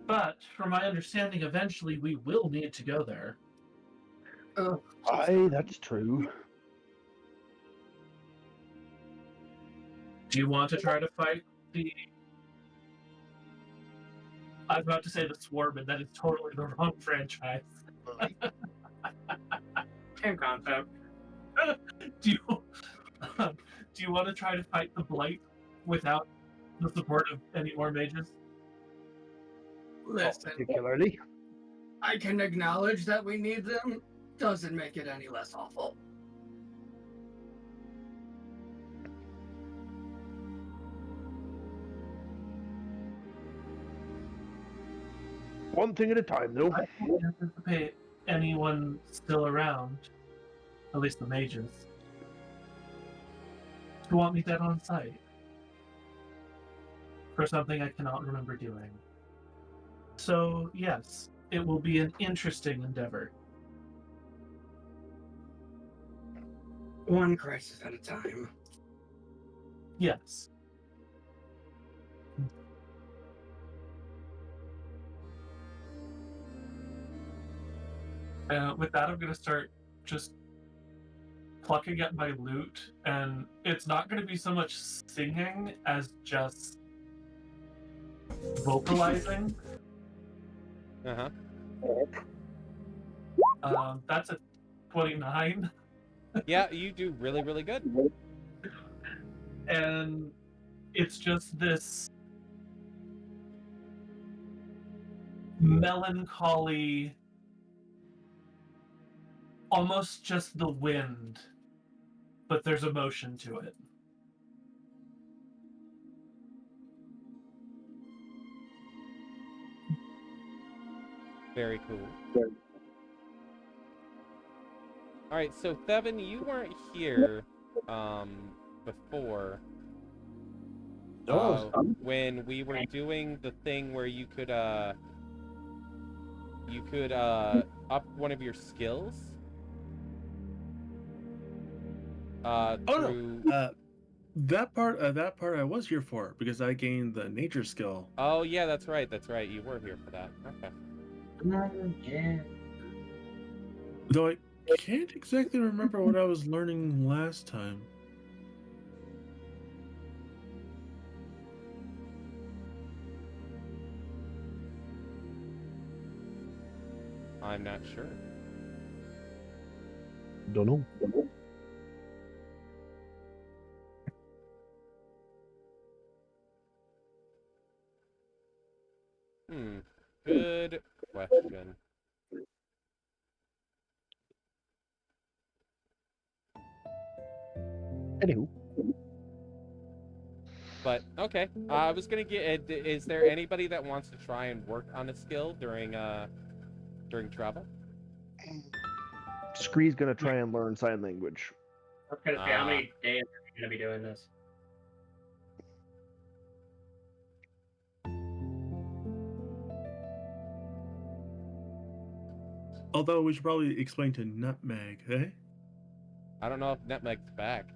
But from my understanding, eventually we will need to go there. Oh, Aye, that's true. Do you want to try to fight the... I was about to say the Swarm, and that is totally the wrong franchise. same concept. Do you want to try to fight the Blight without the support of any more mages? Not Listen, particularly. I can acknowledge that we need them. Doesn't make it any less awful. One thing at a time, though. I don't anticipate anyone still around, at least the mages, who want me dead on sight for something I cannot remember doing. So, yes, it will be an interesting endeavor. One crisis at a time. Yes. With that, I'm going to start just plucking at my lute, and it's not going to be so much singing as just vocalizing. Uh-huh. That's a 29, Yeah, you do really, really good. and it's just this melancholy, almost just the wind, but there's emotion to it. Very cool. All right, so Thevin, you weren't here before when we were doing the thing where you could up one of your skills. Through... no. That part I was here for because I gained the nature skill. Oh yeah, that's right. That's right. You were here for that. Okay. Yeah. Though I can't exactly remember what I was learning last time. I'm not sure. Don't know. Good question. Anywho. But okay, I was gonna get. Is there anybody that wants to try and work on a skill during travel? Scree's gonna try and learn sign language. I was gonna say, how many days are you gonna be doing this? Although we should probably explain to Nutmeg, hey? I don't know if Nutmeg's back.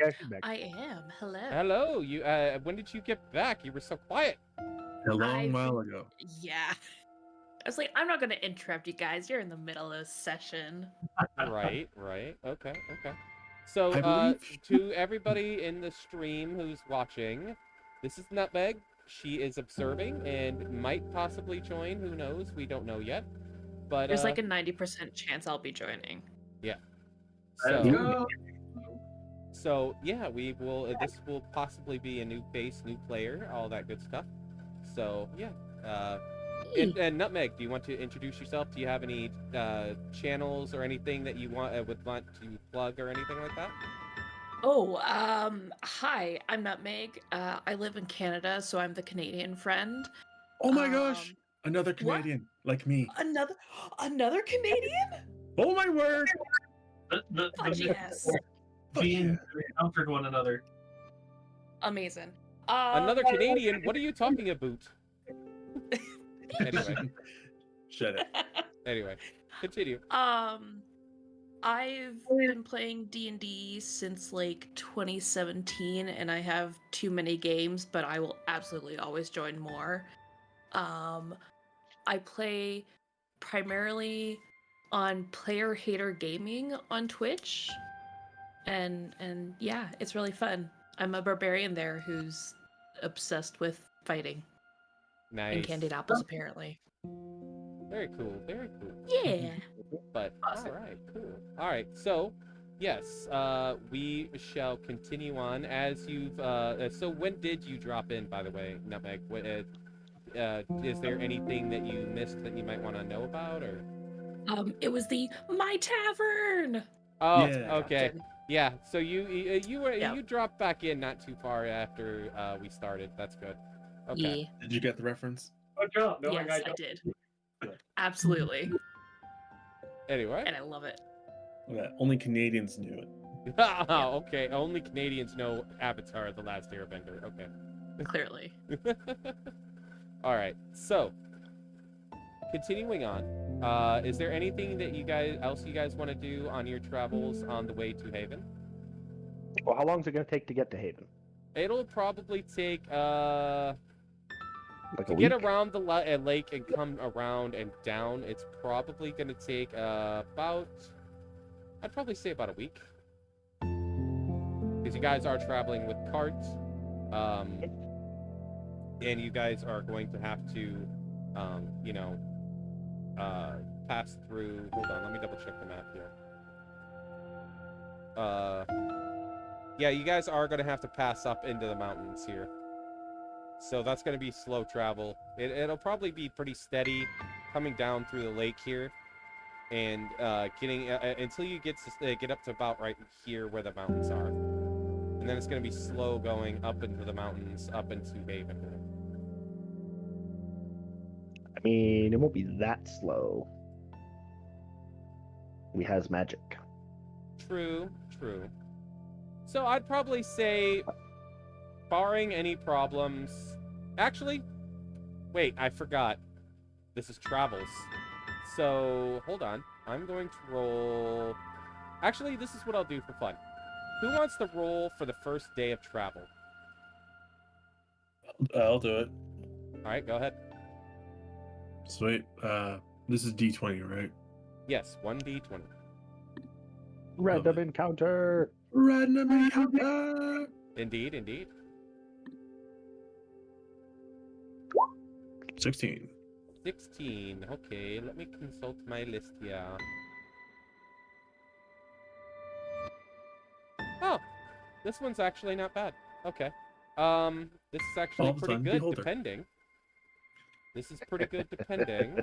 Yeah, she's back. I am. Hello. Hello, you. When did you get back? You were so quiet. A long I've while been- ago. Yeah. I was like, I'm not going to interrupt you guys. You're in the middle of a session. Right. Okay. So, I believe- to everybody in the stream who's watching, this is Nutmeg. She is observing and might possibly join. Who knows? We don't know yet. But There's like a 90% chance I'll be joining. So yeah, we will. This will possibly be a new face, new player, all that good stuff. So yeah. And Nutmeg, do you want to introduce yourself? Do you have any channels or anything that you would want to plug or anything like that? Oh, hi, I'm Nutmeg. I live in Canada, so I'm the Canadian friend. Oh my gosh! Um, Another Canadian, like me. Another Canadian? Oh my word! The Fudginess. being they encountered one another. Amazing. Another Canadian? What are you talking about? Anyway, Shut it. anyway, continue. I've been playing D&D since like 2017, and I have too many games, but I will absolutely always join more. I play primarily on Player Hater Gaming on Twitch, and yeah, it's really fun. I'm a barbarian there who's obsessed with fighting Nice. and candied apples, apparently. Very cool. Very cool. Yeah. But Awesome. all right, cool. All right, so yes, we shall continue on as you've. So when did you drop in, by the way, Nutmeg? Is there anything that you missed that you might want to know about, or? It was the My Tavern. Oh, Yeah. okay. Yeah. So you Yep. you dropped back in not too far after we started. That's good. Okay. Yeah. Did you get the reference? Good job. No, Yes, I did. Good. Absolutely. Anyway. And I love it. Yeah, only Canadians knew it. Okay. Only Canadians know Avatar: The Last Airbender. Okay. Clearly. All right. So, continuing on, is there anything that you guys want to do on your travels on the way to Haven? Well, how long is it gonna take to get to Haven? It'll probably take Like to a get week? around the lake and come around and down. It's probably gonna take about, I'd probably say about a week, because you guys are traveling with carts, and you guys are going to have to, pass through. Hold on, let me double check the map here. Yeah, you guys are going to have to pass up into the mountains here. So that's going to be slow travel. It'll probably be pretty steady coming down through the lake here, and getting until you get up to about right here where the mountains are, and then it's going to be slow going up into the mountains, up into Haven. I mean, it won't be that slow. We has magic. True. So I'd probably say, barring any problems. Actually, wait, I forgot. This is travels. So, hold on. I'm going to roll. Actually, this is what I'll do for fun. Who wants to roll for the first day of travel? I'll do it. All right, go ahead. Sweet. This is D20, right? Yes, 1d20. Random encounter. Random encounter. Indeed. 16. 16. Okay, let me consult my list here. Oh, this one's actually not bad. Okay. This is actually All of a pretty sudden, good, beholder. depending. This is pretty good, depending.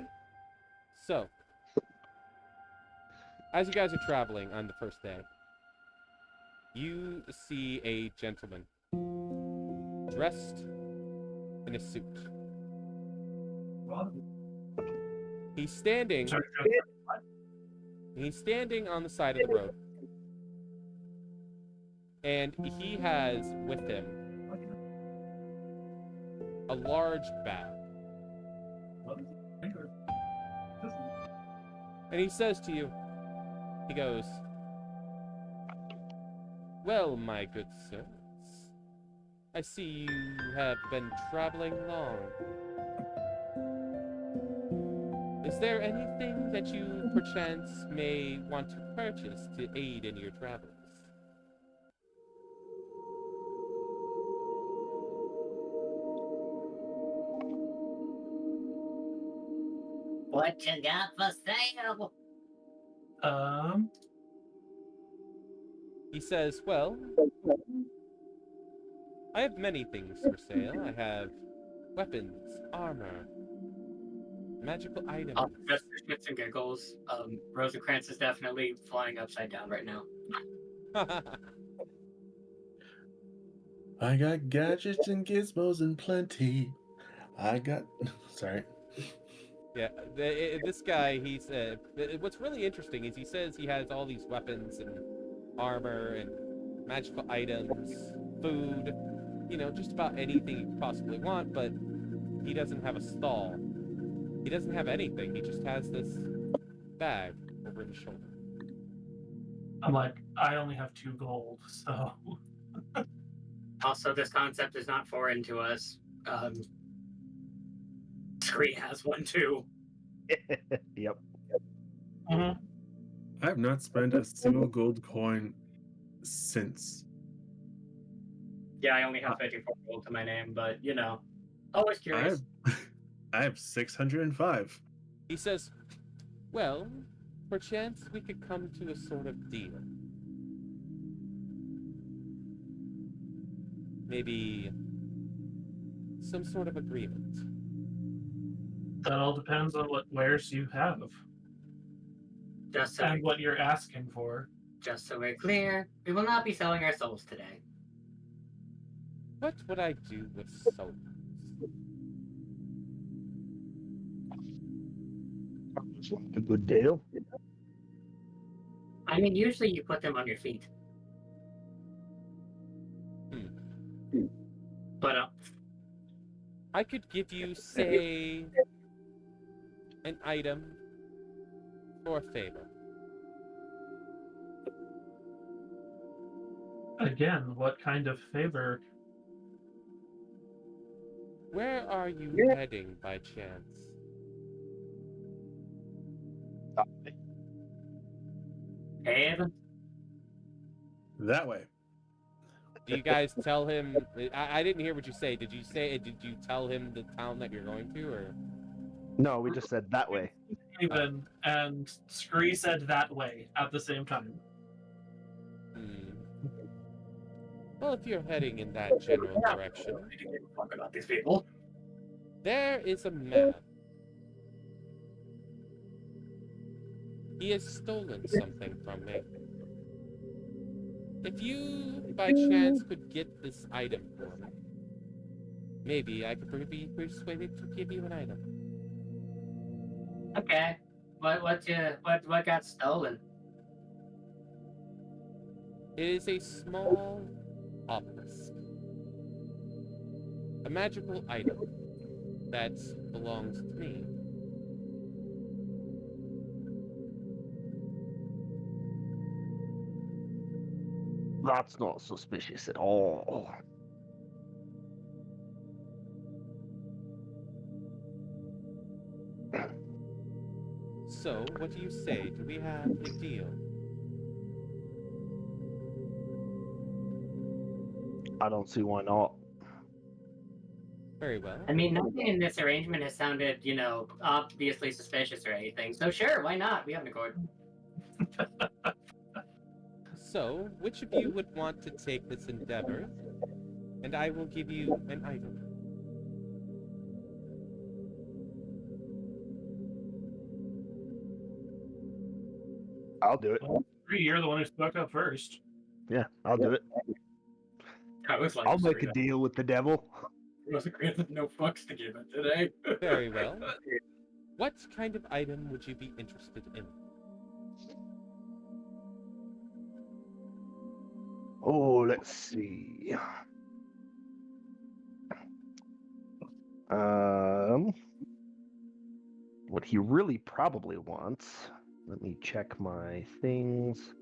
So, as you guys are traveling on the first day, you see a gentleman dressed in a suit. He's standing. Sorry, He's standing on the side of the road. And he has with him a large bag. And he says to you, he goes, "Well, my good sirs, I see you have been traveling long. Is there anything that you perchance may want to purchase to aid in your travels?" What you got for sale? He says, "Well, I have many things for sale. I have weapons, armor, magical items." Just for shits and giggles, Rosencrantz is definitely flying upside down right now. I got gadgets and gizmos and plenty. I got. Sorry. Yeah, this guy, he's what's really interesting is he says he has all these weapons and armor and magical items, food, just about anything you could possibly want, but he doesn't have a stall. He doesn't have anything. He just has this bag over his shoulder. I'm like, I only have 2 gold, so. Also, this concept is not foreign to us. Scre has one too. Yep. Mhm. I have not spent a single gold coin since. Yeah, I only have 54 gold to my name, but always curious. I have 605. He says, "Well, perchance we could come to a sort of deal. Maybe some sort of agreement." That all depends on what wares you have Just so, and what you're asking for. just so we're clear, we will not be selling our souls today. What would I do with souls? A good deal. I mean, usually you put them on your feet. But I could give you, say, an item for a favor. Again, what kind of favor? Where are you heading by chance? Haven? That way. Do you guys tell him? I didn't hear what you say. Did you tell him the town that you're going to, or? No, we just said that way. Even and Scree said that way at the same time. Well, if you're heading in that general direction, I didn't give a fuck about these people. there is a man. He has stolen something from me. If you, by chance, could get this item for me, maybe I could be persuaded to give you an item. Okay. What got stolen? It is a small obelisk. A magical item that belongs to me. That's not suspicious at all. So, what do you say? Do we have a deal? I don't see why not. Very well. I mean, nothing in this arrangement has sounded, obviously suspicious or anything. So sure, why not? We have an accord. So, which of you would want to take this endeavor? And I will give you an item. I'll do it. Well, Scree, you're the one who spoke up first. Yeah, I'll do it. I was like, I'll make straight a up, deal with the devil. Rosen Cr has no fucks to give it today. Very well. What kind of item would you be interested in? Oh, let's see. What he really probably wants. Let me check my things.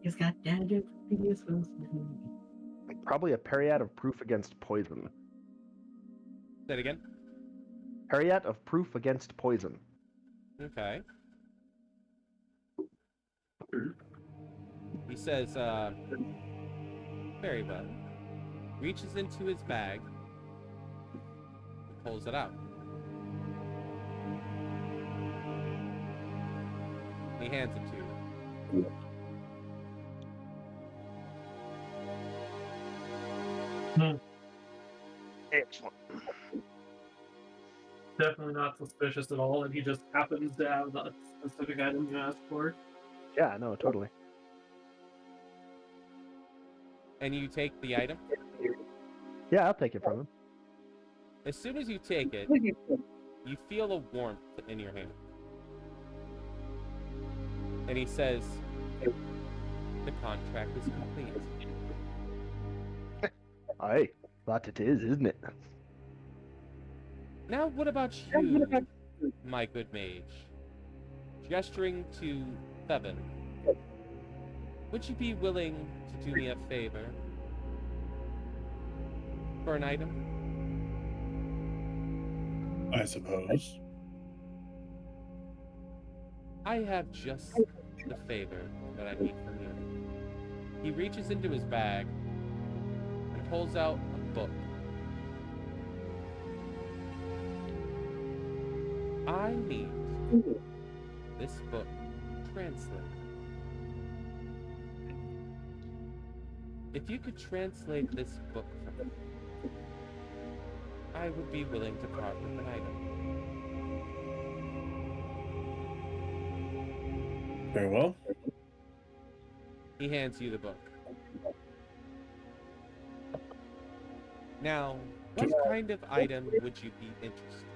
He's got dad. Probably a Periat of Proof Against Poison. Say it again. Periat of Proof Against Poison. Okay. He says, very well. Reaches into his bag, pulls it out. He hands it to you. Excellent. Definitely not suspicious at all, and he just happens to have the specific item you asked for. Yeah, no, totally. And you take the item. Yeah, I'll take it from him. As soon as you take it, you feel a warmth in your hand. And he says, the contract is complete. Aye, that it is, isn't it? Now, what about you, my good mage? Gesturing to Tavern, would you be willing to do me a favor? For an item? I suppose. I have just the favor that I need from you. He reaches into his bag and pulls out a book. I need this book translated. If you could translate this book for me, I would be willing to part with an item. Very well. He hands you the book. Now, what kind of item would you be interested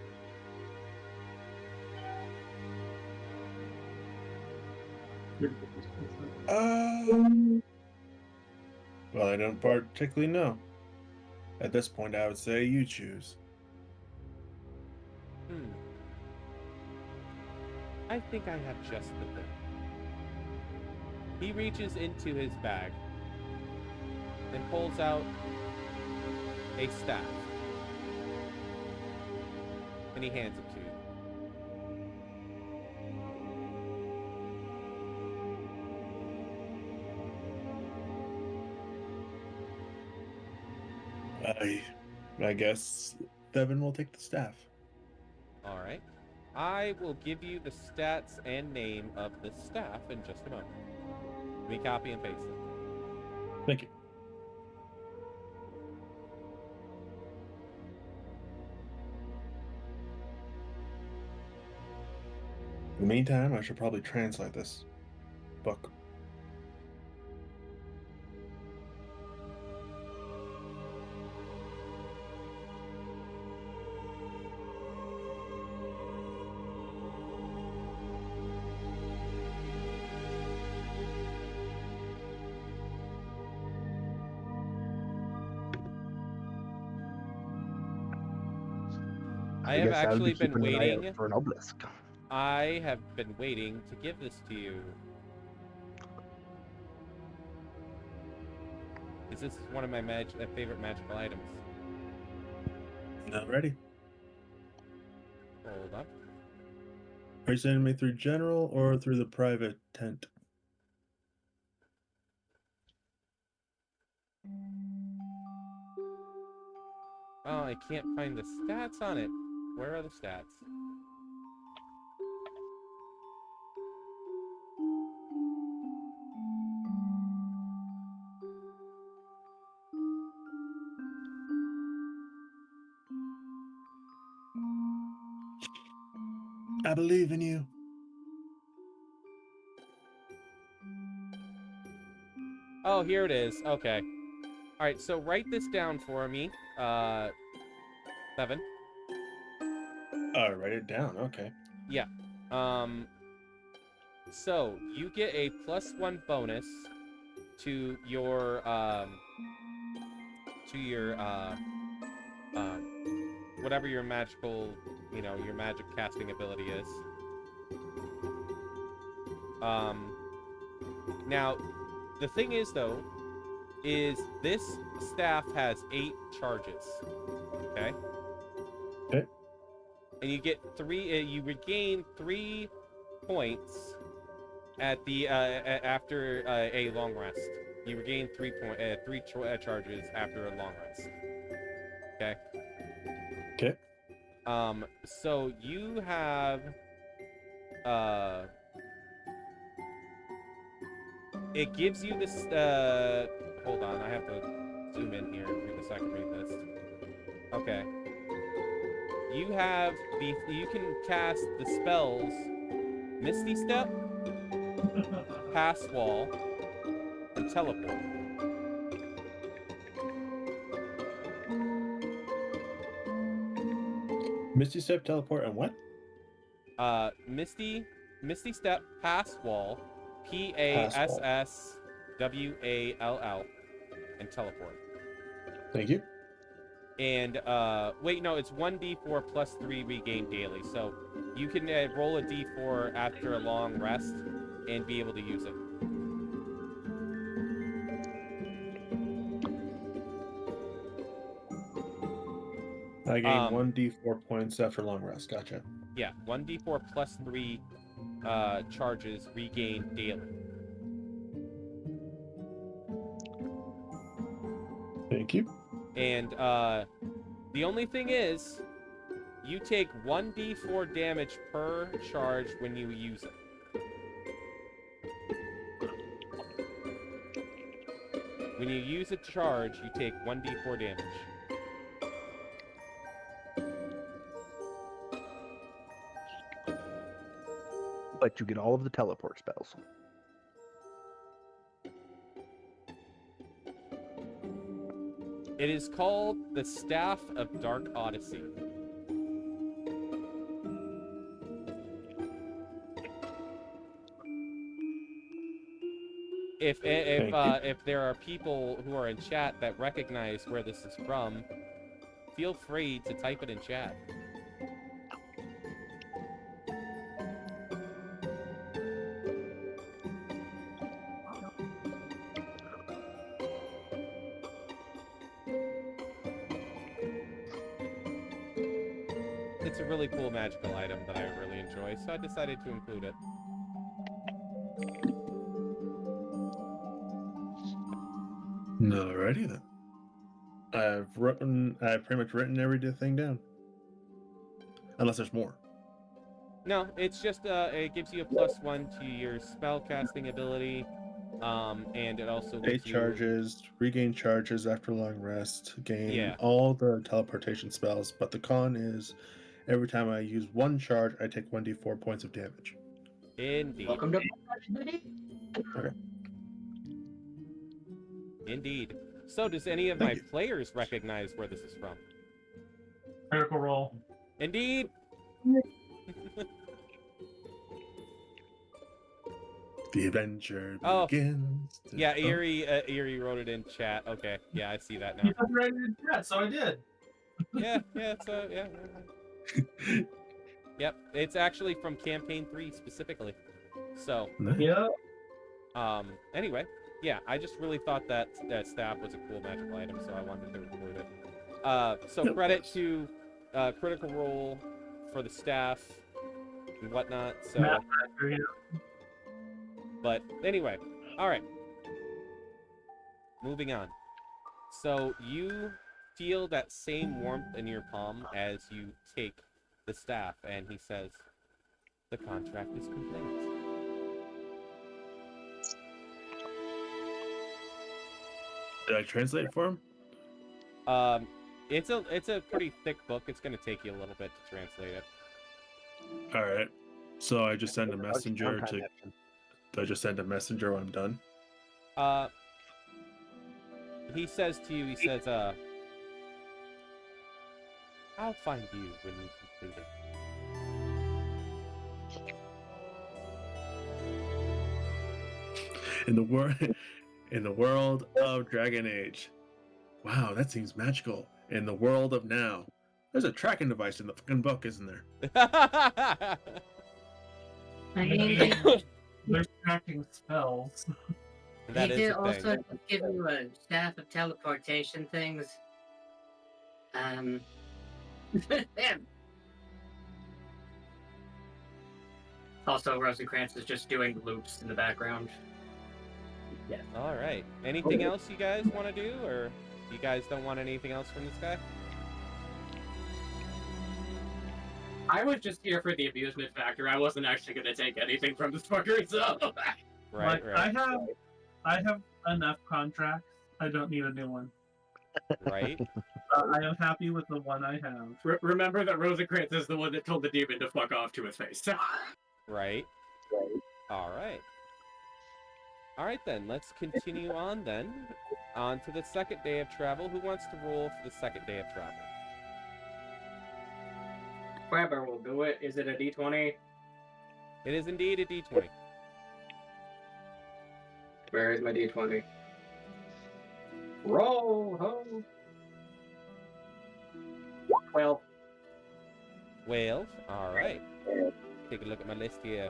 Well, I don't particularly know. At this point, I would say you choose. in? I think I have just the thing. He reaches into his bag and pulls out a staff. And he hands it to you. I guess Devin will take the staff. Alright. I will give you the stats and name of the staff in just a moment. Let me copy and paste it. Thank you. In the meantime, I should probably translate this book. I have guess I would actually be been keeping an eye out waiting. for an obelisk. I have been waiting to give this to you. Because this is one of my favorite magical items. Not ready. Hold up. Are you sending me through general or through the private tent? Oh, I can't find the stats on it. Where are the stats? I believe in you. Oh, here it is. Okay. All right, so write this down for me, Seven. Write it down. Okay. Yeah. So you get a +1 bonus to your whatever your magical, your magic casting ability is. Now, the thing is though, is this staff has 8 charges. Okay. Okay. And you get 3. You regain 3 points at the after a long rest. You regain 3 charges after a long rest. Okay. Okay. So you have it gives you this hold on, I have to zoom in here so I can read this. Okay. You can cast the spells Misty Step, Pass Wall, and Teleport. Misty Step, Teleport, and what? Misty Step, Pass Wall, Pass PASSWALL, and Teleport. Thank you. And wait, no, it's 1d4 plus 3 regain daily. So you can roll a d4 after a long rest and be able to use it. I gain 1d4 points after long rest. Gotcha. Yeah, 1d4 plus 3 charges regain daily. Thank you. And the only thing is, you take 1d4 damage per charge when you use it. When you use a charge, you take 1d4 damage. But you get all of the teleport spells. It is called the Staff of Dark Odyssey. If there are people who are in chat that recognize where this is from, feel free to type it in chat. It's a really cool magical item that I really enjoy, so I decided to include it. Alrighty then. I've pretty much written everything down. Unless there's more. No, it's just it gives you a +1 to your spell casting ability, and it also gives 8 charges, regain charges after long rest, gain Yeah. all the teleportation spells, but the con is every time I use 1 charge, I take 1d4 points of damage. Indeed. Welcome to Indeed. So, does any of Thank my you. players recognize where this is from? Critical roll. Indeed. The adventure Oh. begins. Yeah, Eerie wrote it in chat. Okay, yeah, I see that now. You put it in chat, so I did. Yeah, it's yeah. Yep, it's actually from campaign 3 specifically. So, Nice. Yeah. anyway, yeah, I just really thought that staff was a cool magical item, so I wanted to include it. So Of credit course. to Critical Role for the staff and whatnot. So, Matt Factor, yeah. but anyway, all right. Moving on. So you feel that same warmth in your palm as you take the staff, and he says, "The contract is complete." Did I translate for him? It's a pretty thick book. It's going to take you a little bit to translate it. All right. So I just send a messenger Downtime to. action. Do I just send a messenger when I'm done? he says to you, he says, I'll find you when you complete it. In the world, in the world of Dragon Age. Wow, that seems magical. In the world of now, there's a tracking device in the fucking book, isn't there? I mean, There's tracking spells. they That is do a also thing. give you a staff of teleportation things. Damn. Also, Rosencrantz is just doing loops in the background. Yeah. All right. Anything else you guys want to do, or you guys don't want anything else from this guy? I was just here for the amusement factor. I wasn't actually going to take anything from this fucker, so... Right, Like, right, I have enough contracts. I don't need a new one. right. I am happy with the one I have. Remember that Rosencrantz is the one that told the demon to fuck off to his face. Right. All right. All right, then. Let's continue on, then. On to the second day of travel. Who wants to roll for the second day of travel? Crabber will do it. Is it a d20? It is indeed a d20. Where is my d20? Roll, ho! 12. 12. All right. Take a look at my list here.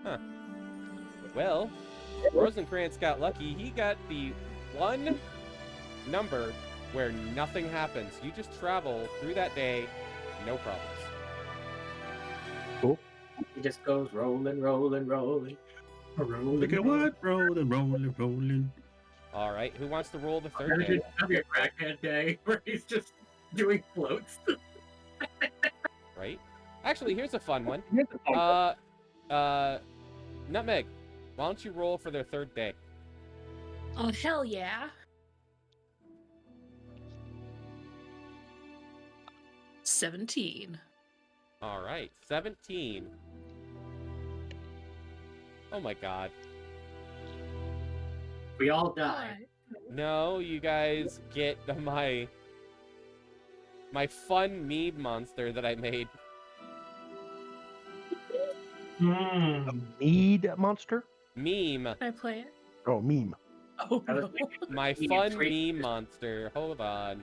Huh. Well, Rosencrantz got lucky. He got the one number where nothing happens. You just travel through that day, no problems. He just goes rolling, rolling, rolling. Rolling. Look at what? Rolling, rolling, rolling. All right. Who wants to roll the third day? Imagine having a crackhead day where he's just doing floats. Right. Actually, here's a fun one. Nutmeg, why don't you roll for their third day? Oh, hell yeah. 17. All right, 17. Oh my god. We all die. No, you guys get my fun mead monster that I made. A mead monster? Meme. Can I play it? Oh, meme. Oh, I was no. thinking My Medium fun three. meme monster. Hold on.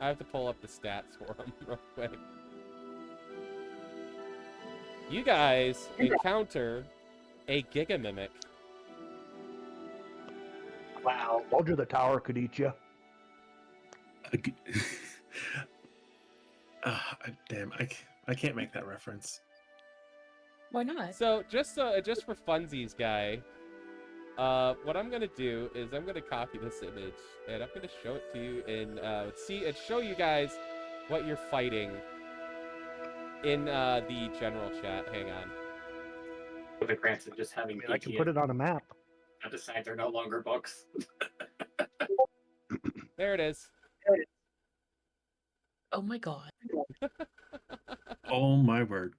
I have to pull up the stats for him real quick. You guys encounter a Giga Mimic. Wow. Told you the tower could eat you. Damn, I can't make that reference. Why not? So just for funsies, guy, what I'm gonna do is I'm gonna copy this image and I'm gonna show it to you and show you guys what you're fighting in the general chat. Hang on. Rosencrantz is just having I can put it on a map. Decide they're no longer books. There it is. Oh my god. Oh my word.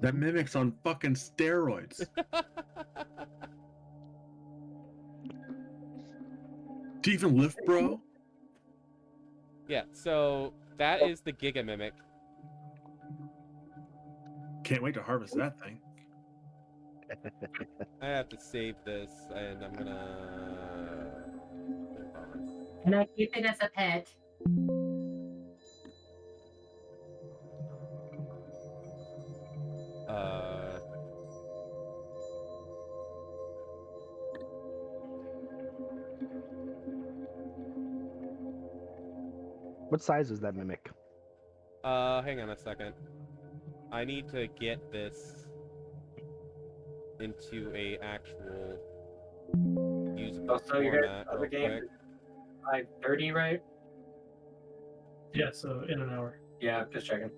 That mimic's on fucking steroids. Do you even lift, bro? Yeah, so that is the Giga Mimic. Can't wait to harvest that thing. I have to save this, and I'm gonna... Hold on. Can I keep it as a pet? What size is that mimic? Hang on a second. I need to get this into a actual usable Oh, so your format other real game? quick. 5:30, right? Yeah, so in an hour. Yeah, just checking.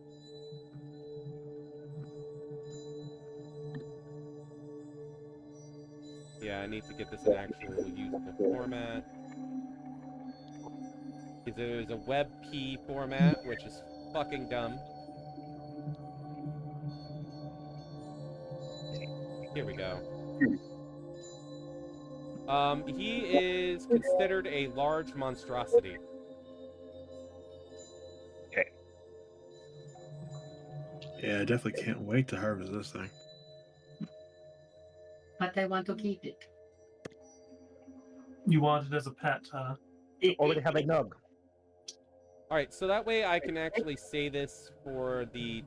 Yeah, I need to get this in actual usable format. Because there's a WebP format, which is fucking dumb. Here we go. He is considered a large monstrosity. Yeah, I definitely can't wait to harvest this thing. But I want to keep it. You want it as a pet, huh? Already have a nug. All right, so that way I can actually say this for the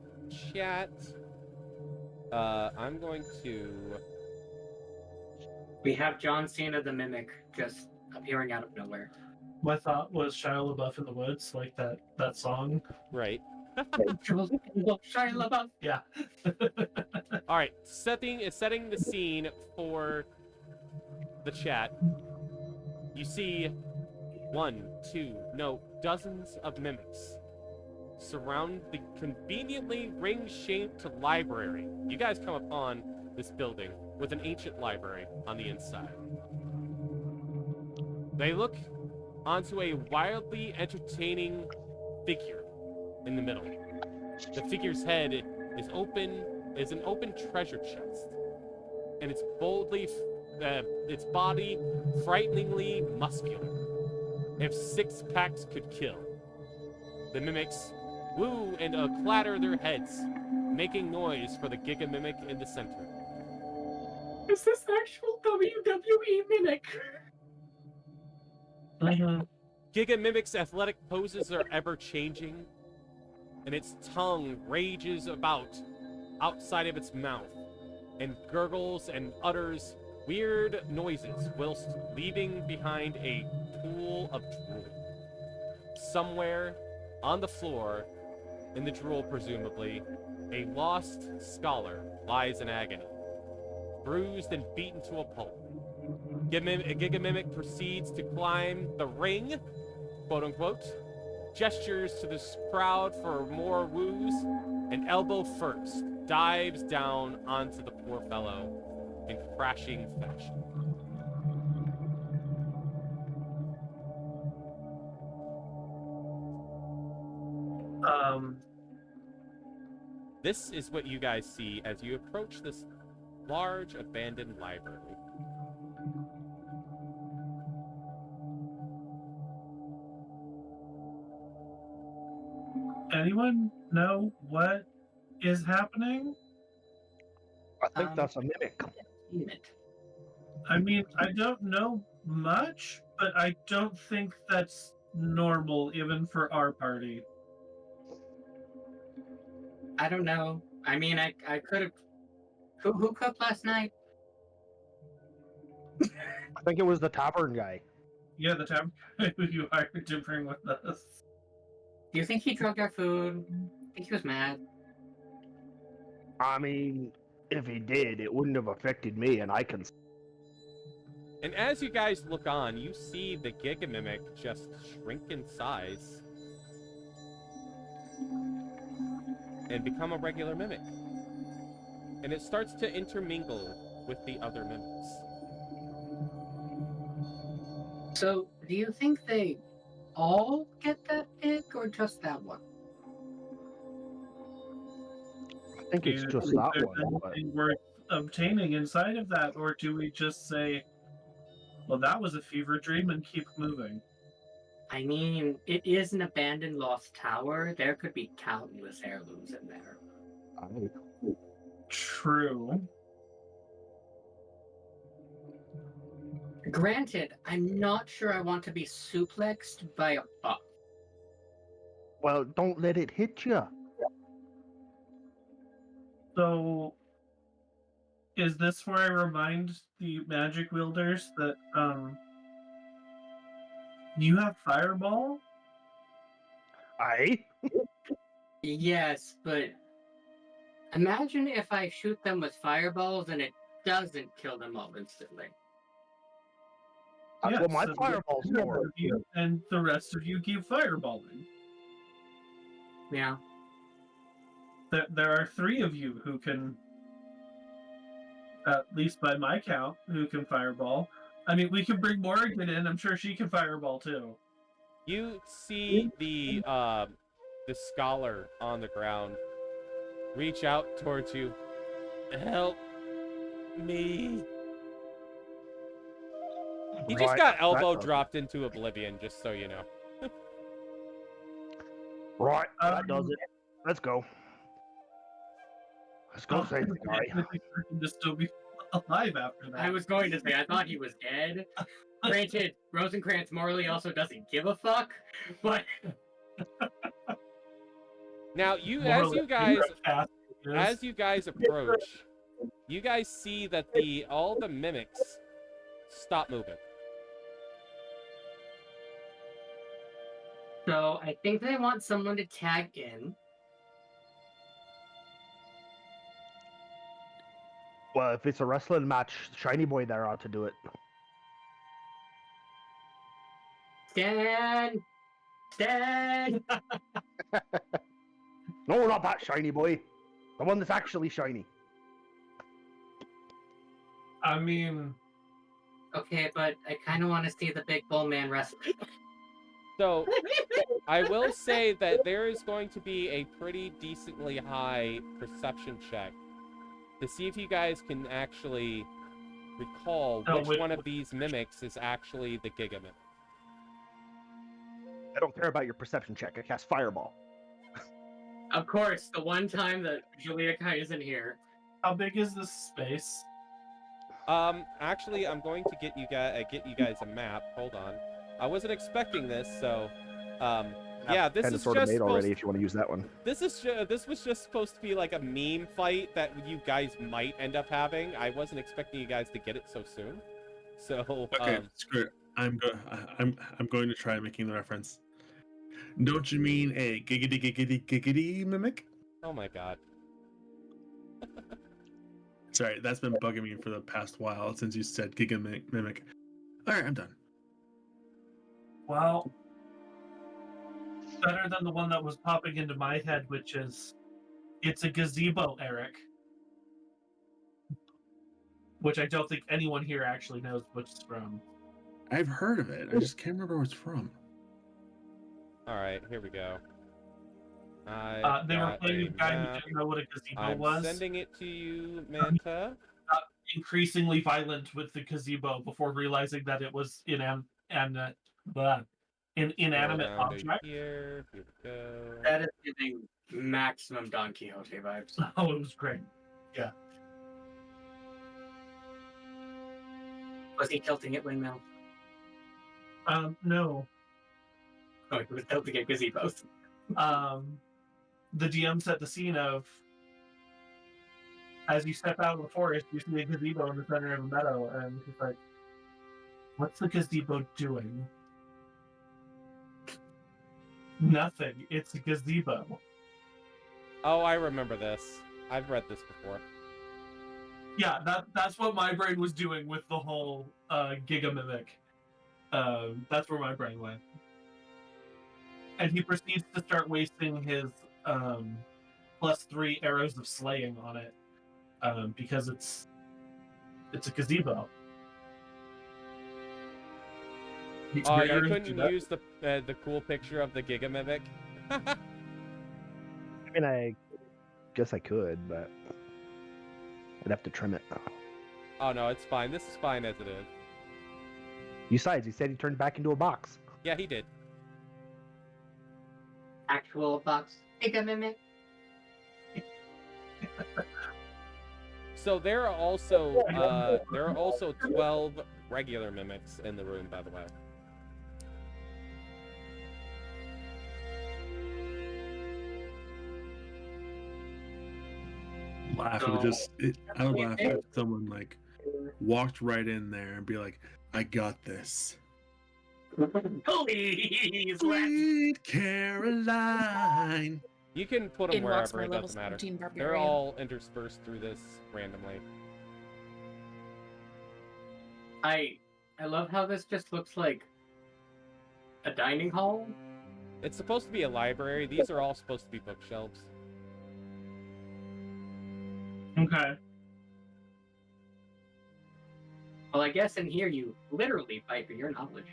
chat. I'm going to... We have John Cena the Mimic just appearing out of nowhere. My thought was Shia LaBeouf in the woods, like that song. Right. Shia LaBeouf. Yeah. All right, setting the scene for the chat. You see dozens of mimics surround the conveniently ring-shaped library. You guys come upon this building with an ancient library on the inside. They look onto a wildly entertaining figure in the middle. The figure's head is an open treasure chest, and its body frighteningly muscular. If 6 packs could kill. The mimics woo and clatter their heads, making noise for the Giga mimic in the center. Is this actual WWE Mimic? Giga mimic's athletic poses are ever changing, and its tongue rages about outside of its mouth, and gurgles and utters weird noises whilst leaving behind a pool of drool. Somewhere on the floor, in the drool presumably, a lost scholar lies in agony, bruised and beaten to a pulp. Giga Mimic proceeds to climb the ring, quote unquote, gestures to this crowd for more woos, and elbow first dives down onto the poor fellow in crashing fashion. This is what you guys see as you approach this large abandoned library. Anyone know what is happening? I think that's a mimic. I mean, I don't know much, but I don't think that's normal even for our party. I don't know. I mean, I could have. Who cooked last night? I think it was the Tavern guy. Yeah, the Tavern who you hired to bring with us. Do you think he drugged our food? I think he was mad. I mean, if he did, it wouldn't have affected me, and I can. And as you guys look on, you see the Giga Mimic just shrink in size and become a regular mimic. And it starts to intermingle with the other mimics. So, do you think they all get that big, or just that one? I think it's just Is that there one. But anything worth obtaining inside of that, or do we just say, well, that was a fever dream and keep moving? I mean, it is an abandoned lost tower. There could be countless heirlooms in there. True. Granted, I'm not sure I want to be suplexed by a buck. well, don't let it hit you. So, is this where I remind the magic wielders that you have fireball? Yes, but imagine if I shoot them with fireballs and it doesn't kill them all instantly. That's what my so fireball's the for. you and the rest of you keep fireballing. Yeah. There are 3 of you who can, at least by my count, who can fireball. I mean, we can bring Morrigan in. I'm sure she can fireball too. You see the scholar on the ground reach out towards you. Help! me. He just Right, got that elbow does it. dropped into oblivion, just so you know. Right, that does it. Let's go. Let's go Oh, save the guy. I think I can just still be alive after that. I was going to say, I thought he was dead. Granted, Rosencrantz morally also doesn't give a fuck, but Now, as Morally, you guys cast is- as you guys approach, you guys see that all the mimics stop moving. so I think they want someone to tag in. Well, if it's a wrestling match, Shiny Boy there ought to do it. Stan! Stan! No, not that Shiny Boy. The one that's actually shiny. I mean, Okay, but I kind of want to see the big bull man wrestle. So, I will say that there is going to be a pretty decently high perception check to see if you guys can actually recall which one of these mimics is actually the Giga mimic. I don't care about your perception check. I cast Fireball. Of course, the one time that Julia Kai isn't here. how big is this space? Actually, I'm going to get you guys a map. Hold on. I wasn't expecting this, so, yeah, this Kind is of sort of just made supposed. already. If you want to use that one. This was just supposed to be like a meme fight that you guys might end up having. I wasn't expecting you guys to get it so soon. So, Okay, Scre, I'm going to try making the reference. Don't you mean a giggity mimic? oh my god. Sorry, that's been bugging me for the past while since you said Giga mimic. All right, I'm done. Well, better than the one that was popping into my head, which is, it's a gazebo, Eric. Which I don't think anyone here actually knows which it's from. I've heard of it. I just can't remember where it's from. All right, here we go. They were playing a guy who didn't know what a gazebo I'm was. sending it to you, Manta. Increasingly violent with the gazebo before realizing that it was an inanimate Go down to object. Here we go. That is giving maximum Don Quixote vibes. Oh, it was great. Yeah. Was he tilting at windmill? No. Oh, he was tilting at gazebos. The DM set the scene of, as you step out of the forest, you see a gazebo in the center of a meadow, and he's like, what's the gazebo doing? Nothing. It's a gazebo. Oh, I remember this. I've read this before. Yeah, that's what my brain was doing with the whole Giga mimic. That's where my brain went. And he proceeds to start wasting his +3 arrows of slaying on it, because it's a gazebo. Oh, you couldn't use the cool picture of the Giga mimic? I mean, I guess I could, but I'd have to trim it. Oh no, it's fine. This is fine as it is. Besides, he said he turned back into a box. Yeah, he did. Actual box. Giga mimic. So there are also 12 regular mimics in the room, by the way. Laugh So- at I would laugh if someone like walked right in there and be like, "I got this." Please, let's. Sweet Caroline. You can put them In walks wherever, my it level doesn't matter. 17 barbarian. They're all interspersed through this randomly. I love how this just looks like a dining hall. It's supposed to be a library. These are all supposed to be bookshelves. Okay. Well, I guess in here you literally fight for your knowledge.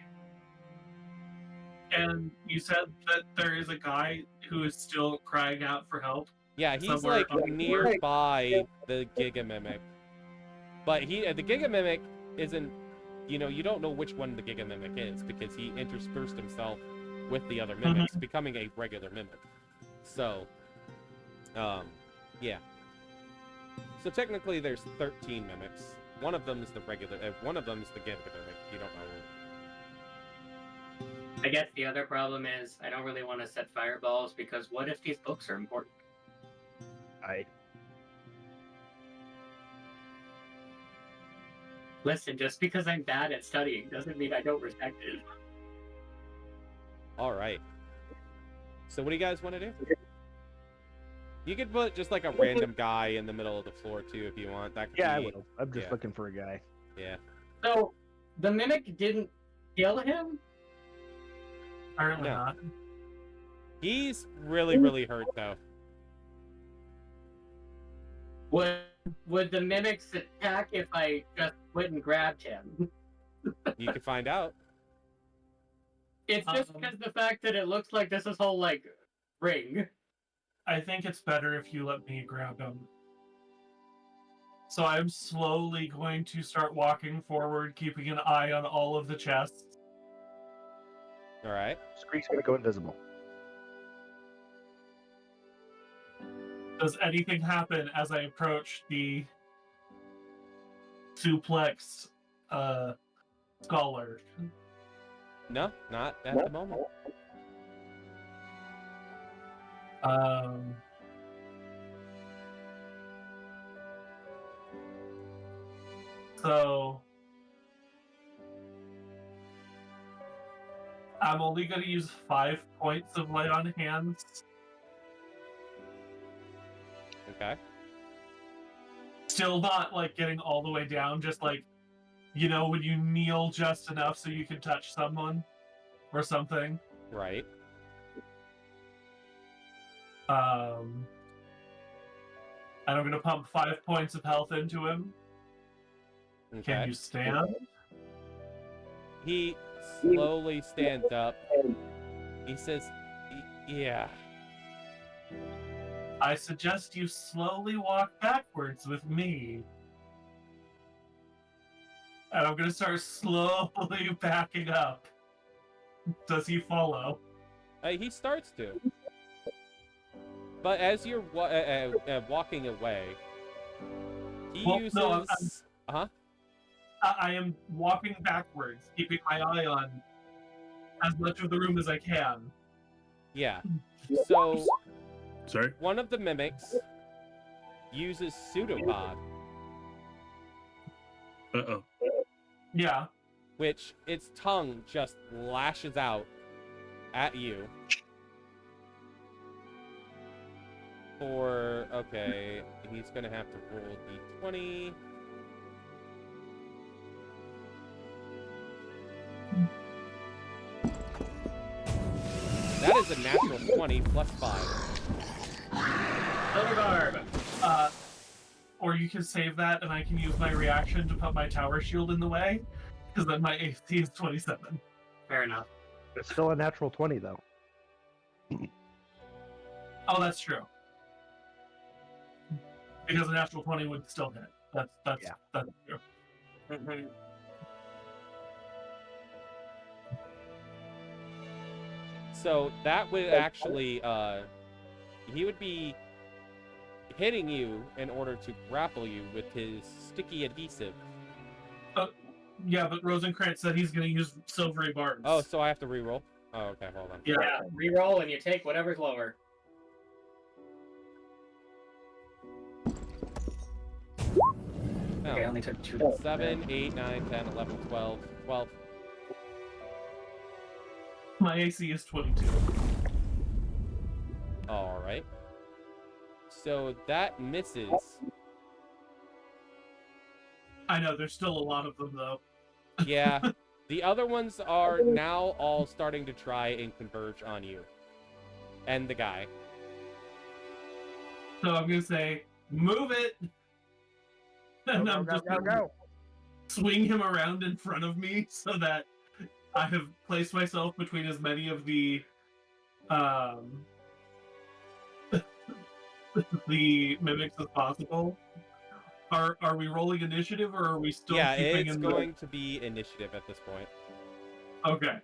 And you said that there is a guy who is still crying out for help. Yeah, he's Somewhere like up- nearby the Giga mimic. But the Giga Mimic isn't, you don't know which one the Giga Mimic is because he interspersed himself with the other mimics, becoming a regular mimic. So, yeah. So technically there's 13 mimics. One of them is the regular, one of them is the Giga Mimic. You don't know. I guess the other problem is I don't really want to set fireballs because what if these books are important? Listen, just because I'm bad at studying doesn't mean I don't respect it. All right. So what do you guys want to do? You could put just like a random guy in the middle of the floor too if you want. That could Yeah, I be, will. I'm just looking for a guy. Yeah. So, the mimic didn't kill him? Apparently No. not. He's really, really hurt though. Would the mimics attack if I just went and grabbed him? You could find out. It's just because the fact that it looks like this whole, like, ring. I think it's better if you let me grab him. So I'm slowly going to start walking forward, keeping an eye on all of the chests. All right. Scree's gonna go invisible. Does anything happen as I approach the suplex scholar? No, not at the moment. So I'm only going to use 5 points of light on hands. Okay. Still not like getting all the way down, just like, when you kneel just enough so you can touch someone or something. Right. And I'm going to pump 5 points of health into him. Okay. Can you stand? He slowly stands up. He says, yeah. I suggest you slowly walk backwards with me. And I'm going to start slowly backing up. Does he follow? He starts to. But as you're walking away, he uses... No, Uh-huh. I am walking backwards, keeping my eye on as much of the room as I can. Yeah. So, Sorry? one of the mimics uses pseudopod, Uh-oh. Yeah. which its tongue just lashes out at you. Okay, he's gonna have to roll d20. That is a natural 20 plus 5. Silver Barb! Or you can save that and I can use my reaction to put my tower shield in the way, because then my AC is 27. Fair enough. It's still a natural 20, though. Oh, that's true. Because a natural 20 would still hit. That's true. Mm-hmm. So that would actually, he would be hitting you in order to grapple you with his sticky adhesive. Yeah, but Rosen Cr said he's going to use silvery barbs. Oh, so I have to reroll? Oh, okay, hold on. Yeah. Reroll and you take whatever's lower. Okay, I only took 2. 7, 8, 9, 10, 11, 12, 12. My AC is 22. Alright. So that misses. I know, there's still a lot of them, though. Yeah. The other ones are now all starting to try and converge on you. And the guy. So I'm going to say, move it! And I'm just going to swing him around in front of me so that I have placed myself between as many of the the mimics as possible. Are we rolling initiative or are we still Yeah, keeping it's in going to be initiative at this point. Okay.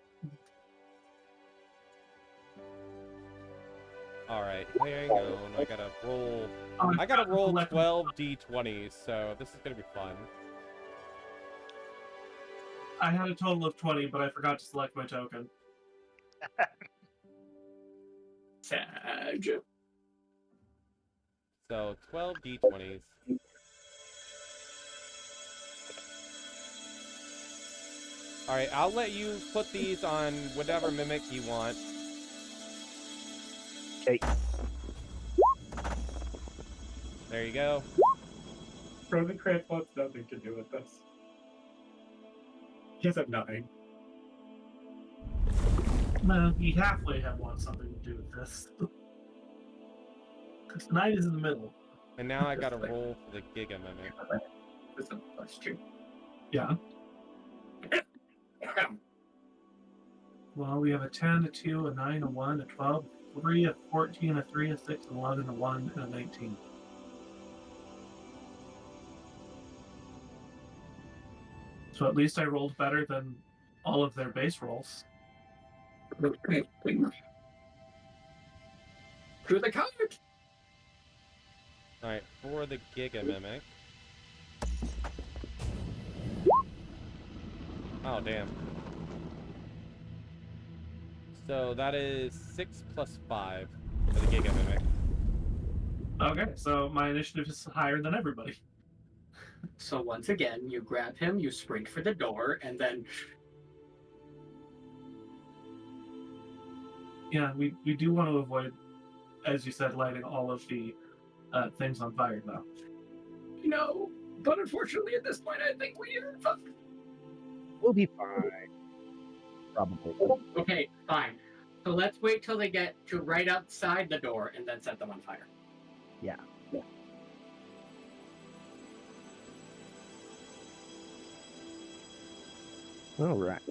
All right, hang on. I gotta roll. Oh, I gotta roll select- 12 d20s, so this is gonna be fun. I had a total of 20, but I forgot to select my token. Sag. So 12 d20s. All right, I'll let you put these on whatever mimic you want. Okay. There you go. Rosen Cr wants nothing to do with this. He has nothing. Well, he halfway have want something to do with this. Because tonight is in the middle. And now I gotta roll for the Giga mimic. This is +2. Yeah. Well, we have a 10, a 2, a 9, a 1, a 12, a 3, a 14, a 3, a 6, an 11, a 1, and a 19. So at least I rolled better than all of their base rolls. To the cart! All right, for the Giga mimic. Oh, damn. So that is 6 plus 5 for the Giga mimic. Okay, so my initiative is higher than everybody. So once again, you grab him, you sprint for the door, and then Yeah, we do want to avoid, as you said, lighting all of the things on fire, though. no. But unfortunately, at this point, I think we are fucked. We'll be fine. Probably. Okay, fine. So let's wait till they get to right outside the door and then set them on fire. Yeah. All right.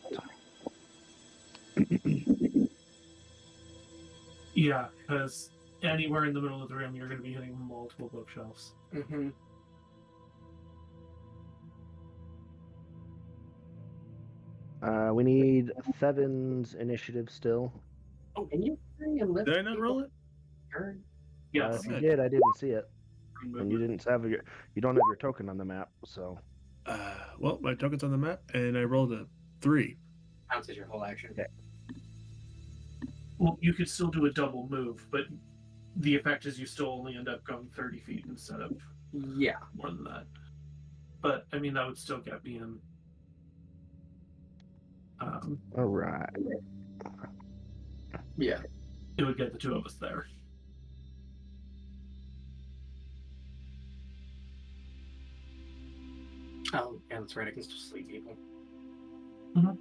Yeah, because anywhere in the middle of the room, you're going to be hitting multiple bookshelves. Mm-hmm. We need Thevin's initiative still. Oh, can you hurry and lift Did I not roll it? turn? Yes. If you did, I didn't see it, and you didn't have your, you don't have your token on the map, so. Well, my token's on the map, and I rolled a 3. Counts as your whole action. Okay. Well, you could still do a double move, but the effect is you still only end up going 30 feet instead of Yeah. more than that. But, I mean, that would still get me in. All right. Yeah. It would get the two of us there. Oh, yeah, that's right. I can still sleep people. Mhm.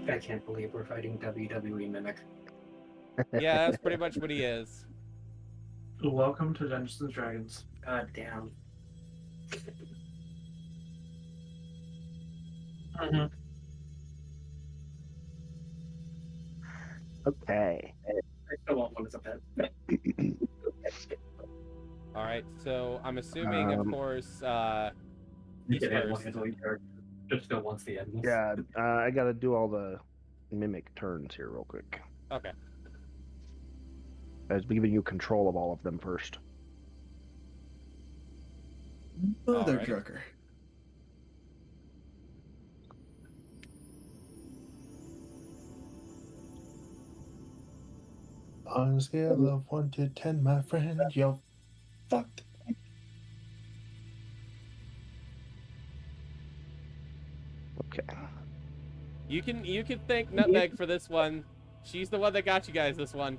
I can't believe we're fighting WWE Mimic. Yeah, that's pretty much what he is. Welcome to Dungeons and Dragons. God damn. Mm-hmm. Okay. I still want one as a pet. All right, so I'm assuming, of course, he's can add one first. until you charge. Just still wants the endless. Yeah, I gotta do all the mimic turns here real quick. Okay. I was giving you control of all of them first. Mother Alrighty. trucker. On a scale of 1 to 10, my friend, you're fucked. Okay. You can thank Nutmeg for this one. She's the one that got you guys this one.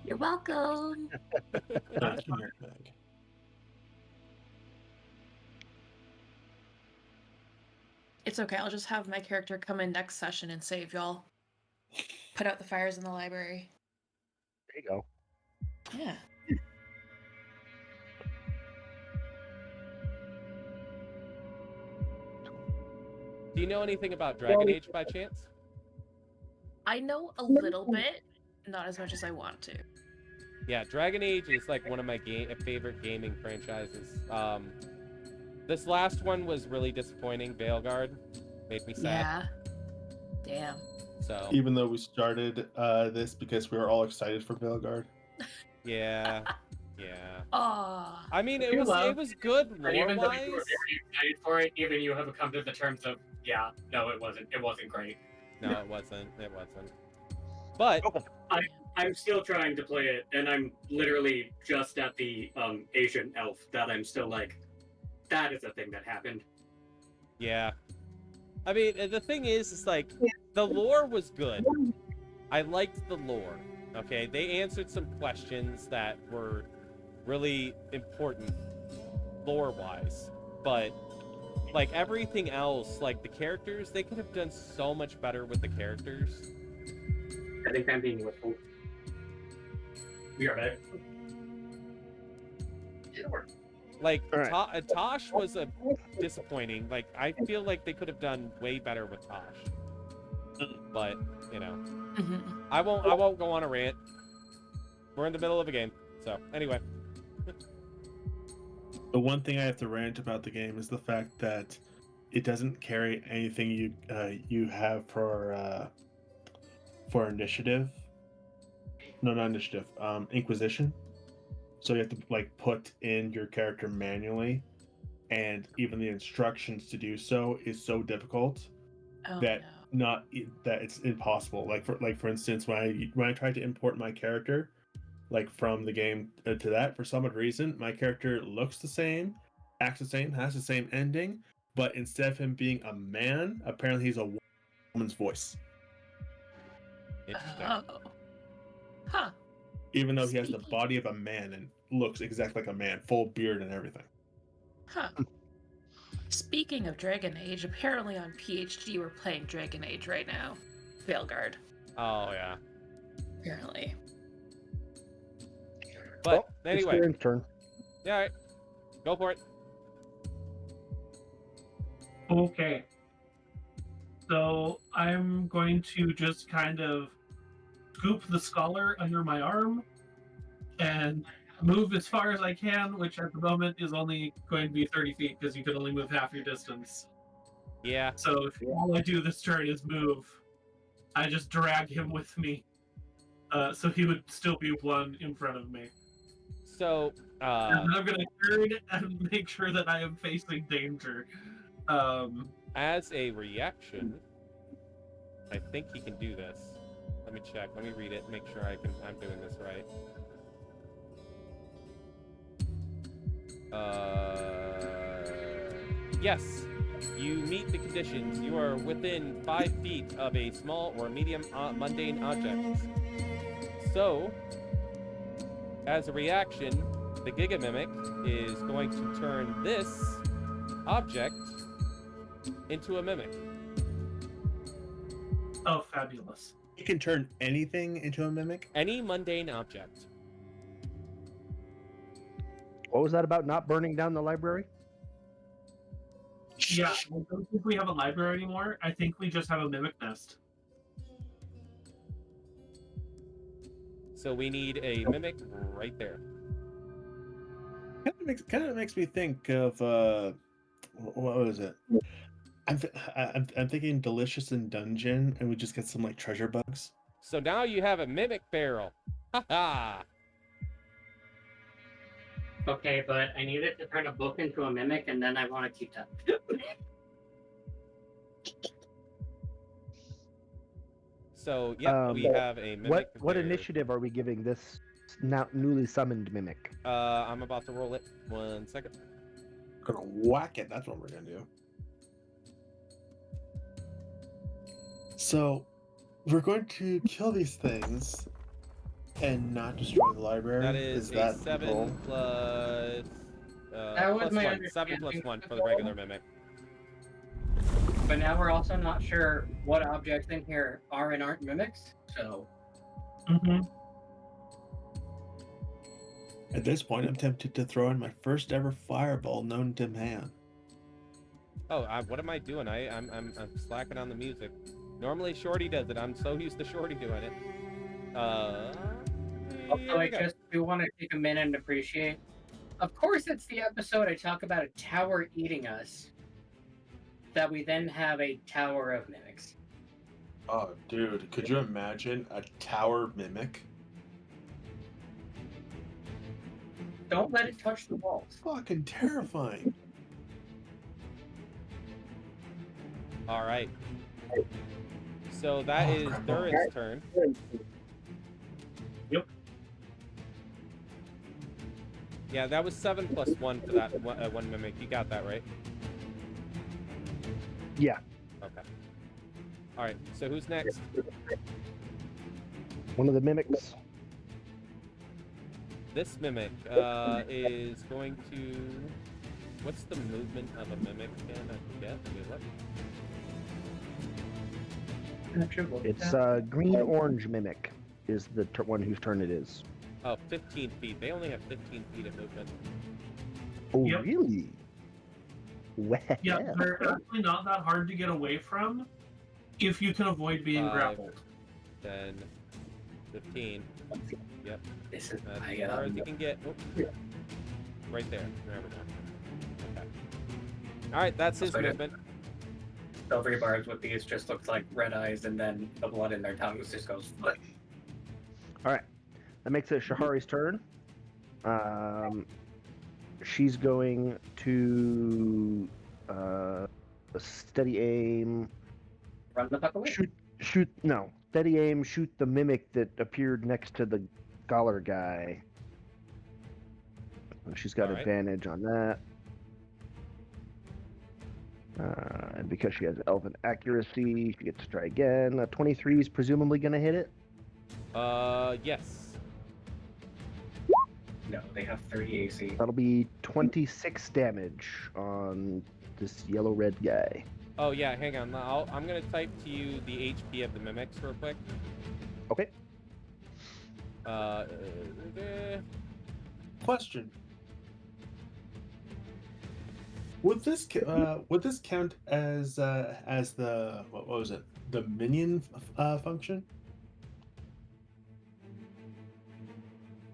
You're welcome. Thank you, Nutmeg. It's okay. I'll just have my character come in next session and save y'all. Put out the fires in the library. There you go. Yeah. Do you know anything about Dragon Age by chance? I know a little bit, not as much as I want to. Yeah, Dragon Age is like one of my favorite gaming franchises. This last one was really disappointing. Veilguard made me sad. Yeah. Damn. So Even though we started this because we were all excited for Veilguard. yeah. Oh. I mean, If it you was love- good And lore even though you were wise. very excited for it, even you have come to the terms of, yeah, no, it wasn't great. No, it wasn't. But I'm still trying to play it, and I'm literally just at the Asian elf that I'm still like, that is a thing that happened. yeah. I mean, the thing is like the lore was good. I liked the lore. Okay, they answered some questions that were really important lore-wise, but like everything else, like the characters, they could have done so much better with the characters. I think I'm being wistful. We are back. Like All right. Tosh was a disappointing. Like I feel like they could have done way better with Tosh, but you know, Mhm. I won't go on a rant. We're in the middle of a game, so anyway. The one thing I have to rant about the game is the fact that it doesn't carry anything you have for initiative. No, not initiative. Inquisition. So you have to like put in your character manually, and even the instructions to do so is so difficult Oh, that no. that it's impossible. Like for instance, when I tried to import my character, like from the game to that, for some odd reason, my character looks the same, acts the same, has the same ending, but instead of him being a man, apparently he's a woman's voice. Interesting. Oh. Huh. Even though he has the Speaking- body of a man and looks exactly like a man, full beard and everything. Huh. Speaking of Dragon Age, apparently on PhD we're playing Dragon Age right now. Veilguard, Oh yeah. apparently. But It's anyway, Karen's turn. yeah, all right. Go for it. Okay. So I'm going to just kind of scoop the scholar under my arm and move as far as I can, which at the moment is only going to be 30 feet because you can only move half your distance. Yeah. So if all I do this turn is move, I just drag him with me. So he would still be one in front of me. So And then I'm going to turn and make sure that I am facing danger. as a reaction, I think he can do this. Let me check. Let me read it. Make sure I'm doing this right. Yes. You meet the conditions. You are within 5 feet of a small or medium mundane object. So, as a reaction, the Giga Mimic is going to turn this object into a mimic. Oh, fabulous. You can turn anything into a mimic. Any mundane object. What was that about not burning down the library? Yeah, I don't think we have a library anymore. I think we just have a mimic nest. So we need a mimic right there. Kind of makes me think of what was it? I'm thinking Delicious in Dungeon, and we just get some like treasure bugs. So now you have a mimic barrel. Haha. Okay, but I need it to turn a book into a mimic, and then I want to keep that. So yeah, we have a mimic. What there. initiative are we giving this now newly summoned mimic? I'm about to roll it. 1 second. Gonna whack it. That's what we're gonna do. So, we're going to kill these things and not destroy the library. That is a that 7 goal? plus. That was plus my 1. 7 plus understanding 1 of for the the regular mimic. But now we're also not sure what objects in here are and aren't mimics, so... Mm-hmm. At this point, I'm tempted to throw in my first ever fireball known to man. Oh, what am I doing? I'm slacking on the music. Normally Shorty does it. I'm so used to Shorty doing it. Also, I just do want to take a minute and appreciate. Of course, it's the episode I talk about a tower eating us. That we then have a tower of mimics. Oh, dude, could you imagine a tower mimic? Don't let it touch the walls. Fucking terrifying. All right. So that is crap. Durin's turn. Yep. Yeah, that was 7 plus 1 for that one mimic. You got that, right? Yeah. Okay. All right. So who's next? One of the mimics. This mimic is going to. What's the movement of a mimic again? I forget. Let me look. It's green-orange mimic is the one whose turn it is. Oh, 15 feet. They only have 15 feet of movement. Oh, Yep. really? Well. Yeah, they're actually not that hard to get away from if you can avoid being 5, grappled. 10, 15. Yep. This is As far as you can get. Oh, right there. There we go. Okay. All right, that's his Sorry. movement. Silvery barbs with these just looks like red eyes, and then the blood in their tongues just goes. All right. That makes it Shahari's turn. She's going to steady aim. Run the fuck away. Shoot. No, steady aim. Shoot the mimic that appeared next to the scholar guy. She's got All right. advantage on that. And because she has elven accuracy, she gets to try again. 23 is presumably going to hit it. Yes. No, they have 30 AC. That'll be 26 damage on this yellow-red guy. Oh yeah, hang on. I'm gonna type to you the HP of the mimics real quick. Okay. Question. Would this count as the what was it? The minion function?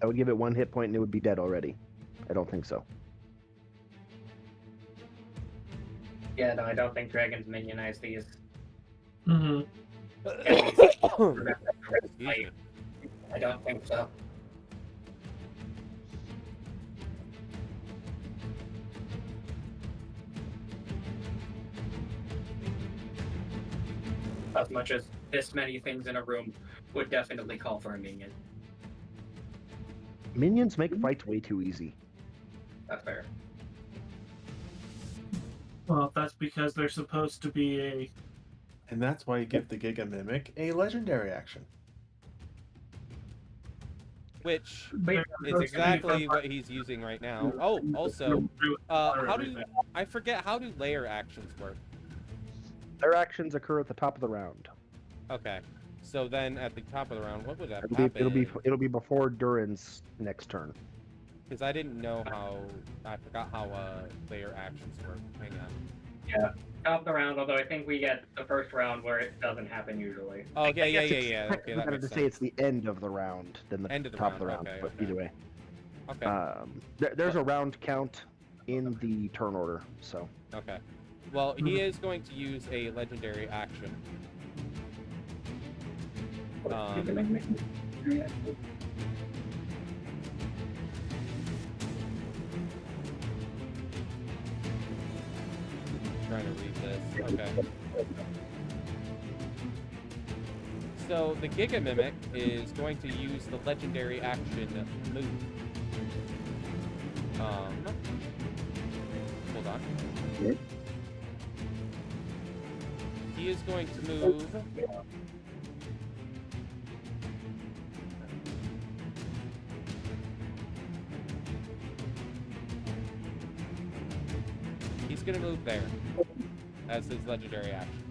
I would give it 1 hit point and it would be dead already. I don't think so. Yeah, no, I don't think dragons minionize these. Mm-hmm. Excuse me. I don't think so. As much as this many things in a room would definitely call for a minion. Minions make fights way too easy. That's fair. Well, that's because they're supposed to be a. And that's why you give the Giga Mimic a legendary action. Which But is exactly what he's using right now. Oh, also, how do I forget how do layer actions work? Their actions occur at the top of the round. Okay, so then at the top of the round, what would that It'll be before Durin's next turn. Because I didn't know how. I forgot how layer actions work. Hang on. yeah, top of the round. Although I think we get the first round where it doesn't happen usually. Oh, yeah. I guess Okay, it's that better makes to sense. say it's the end of the round than the End of the top of the round, round. okay, But okay. either way, Okay. there's a round count in the turn order. So Okay. Well, he is going to use a legendary action. Trying to read this. Okay. So the Giga Mimic is going to use the legendary action move. Hold on. He is going to move. He's going to move there as his legendary action.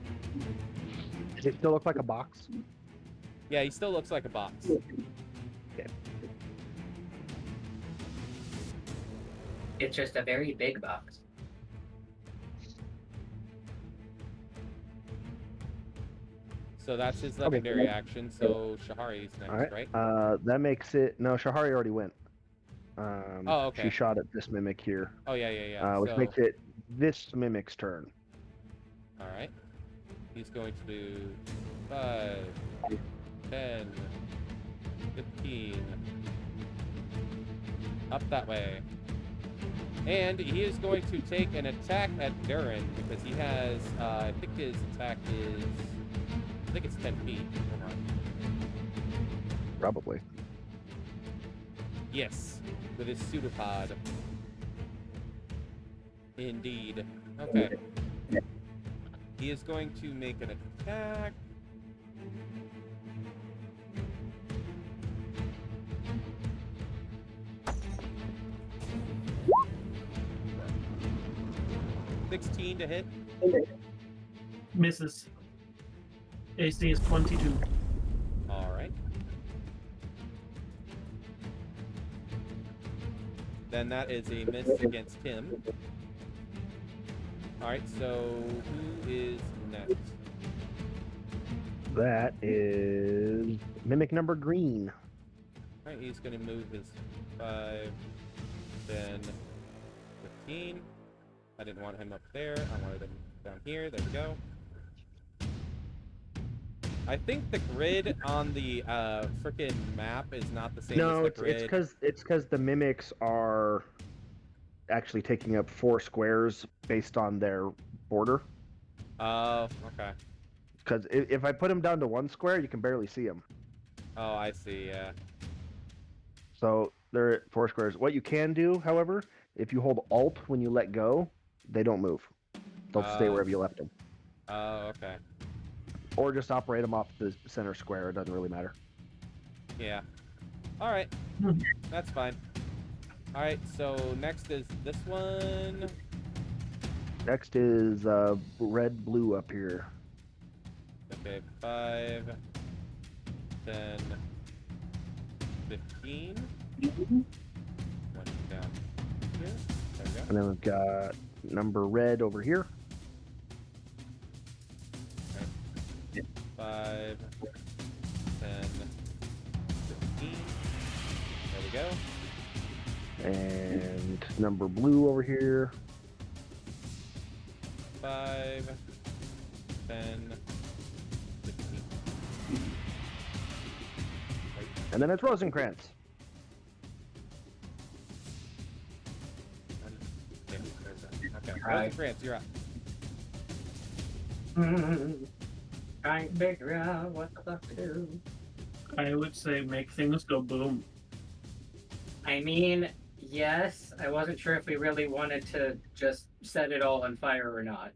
does it still look like a box? Yeah, he still looks like a box. Okay. It's just a very big box. So that's his legendary action. So Shahari's next, All right. right? That makes it. No, Shahari already went. Oh, okay. She shot at this mimic here, Oh, yeah. which So, makes it this mimic's turn. all right. He's going to do 5, 10, 15. Up that way. And he is going to take an attack at Durin because he has, I think his attack is, I think it's 10 feet. Hold on. Probably. Yes, with his pseudopod. Indeed. Okay. He is going to make an attack. $16 to hit. Misses. AC is 22. All right. Then that is a miss against him. All right, so who is next? That is mimic number green. All right, he's going to move his 5, 10, 15. I didn't want him up there. I wanted him down here. There we go. I think the grid on the frickin' map is not the same No, as the grid. it's because the mimics are actually taking up 4 squares based on their border. Oh, okay. Because if I put them down to 1 square, you can barely see them. Oh, I see, yeah. So they're at 4 squares. What you can do, however, if you hold Alt when you let go, they don't move. They'll stay wherever you left them. Oh, okay. Or just operate them off the center square. It doesn't really matter. Yeah. All right. That's fine. All right, so next is this one. Next is red blue up here. Okay, 5, 10, 15. One down here. There we go. And then we've got number red over here. 5, 10, 15. There we go. And number blue over here. 5, 10, 15. And then it's Rosen Cr. Okay, Right. Rosen Cr, you're up. Trying to figure out what the fuck to do. I would say make things go boom. I mean, yes, I wasn't sure if we really wanted to just set it all on fire or not.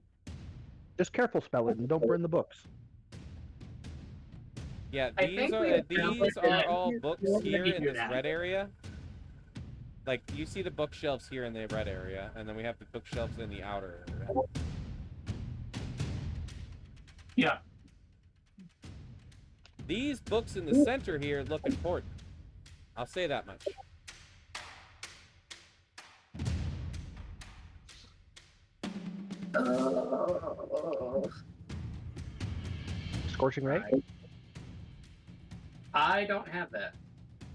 Just careful spell it and don't burn the books. Yeah, I these think are we established are that all we books were here gonna in do this that. red area. Like, you see the bookshelves here in the red area, and then we have the bookshelves in the outer area. Yeah. These books in the center here look important. I'll say that much. Scorching Ray? I don't have that.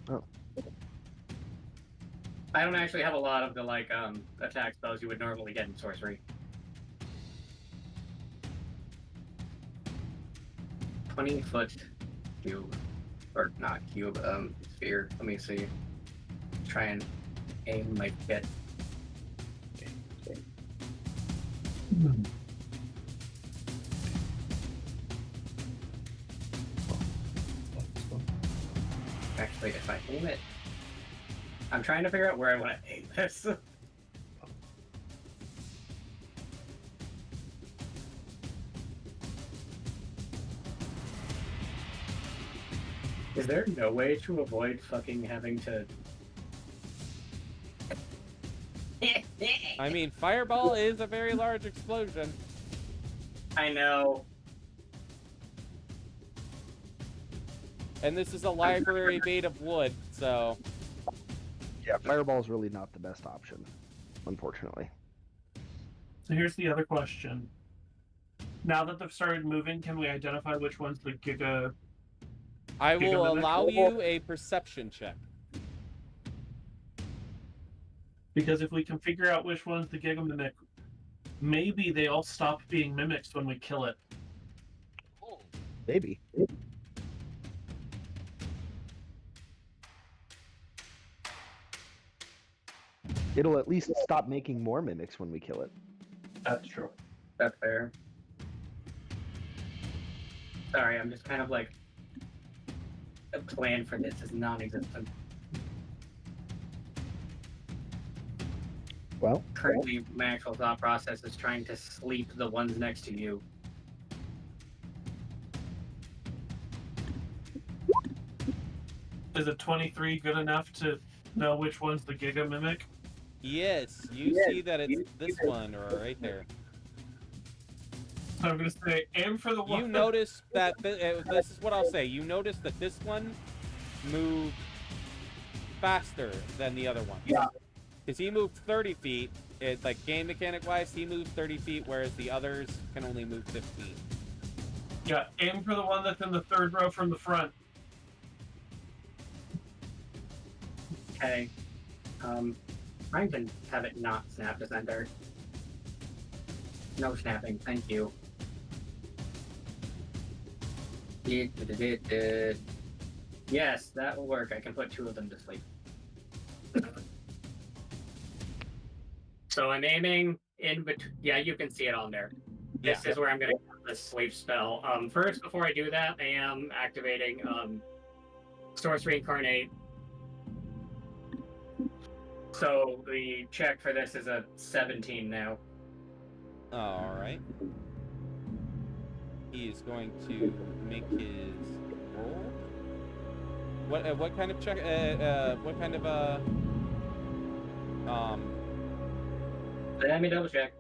Oh. I don't actually have a lot of the attack spells you would normally get in sorcery. 20-foot cube, or not cube, sphere. Let me see. Try and aim my get. Actually, if I aim it, I'm trying to figure out where I want to aim this. Is there no way to avoid fucking having to? I mean, fireball is a very large explosion. I know. And this is a library made of wood, so... Yeah, fireball is really not the best option, unfortunately. So here's the other question. Now that they've started moving, can we identify which one's the Giga? I Giga will mimic? allow you a perception check. Because if we can figure out which one's the Giga mimic, maybe they all stop being mimics when we kill it. Maybe. It'll at least stop making more mimics when we kill it. That's true. That's fair. Sorry, I'm just kind of like the plan for this is non-existent. Well, Currently, my actual thought process is trying to sleep the ones next to you. Is a 23 good enough to know which one's the Giga mimic? Yes, you see that it's this one or right there. So I'm gonna say aim for the one. You notice that this is what I'll say. You notice that this one moved faster than the other one. Yeah. Because he moved 30 feet. It's like game mechanic wise, he moved 30 feet, whereas the others can only move 15. Yeah, aim for the one that's in the third row from the front. Okay. Trying to have it not snap to center. No snapping, thank you. Yes, that will work. I can put 2 of them to sleep. So I'm aiming in between. Yeah, you can see it on there. This is where I'm going to get the sleep spell. First, before I do that, I am activating Sorcery Incarnate. So the check for this is a 17 now. All right. He is going to make his roll. What kind of check? What kind of Let me double check.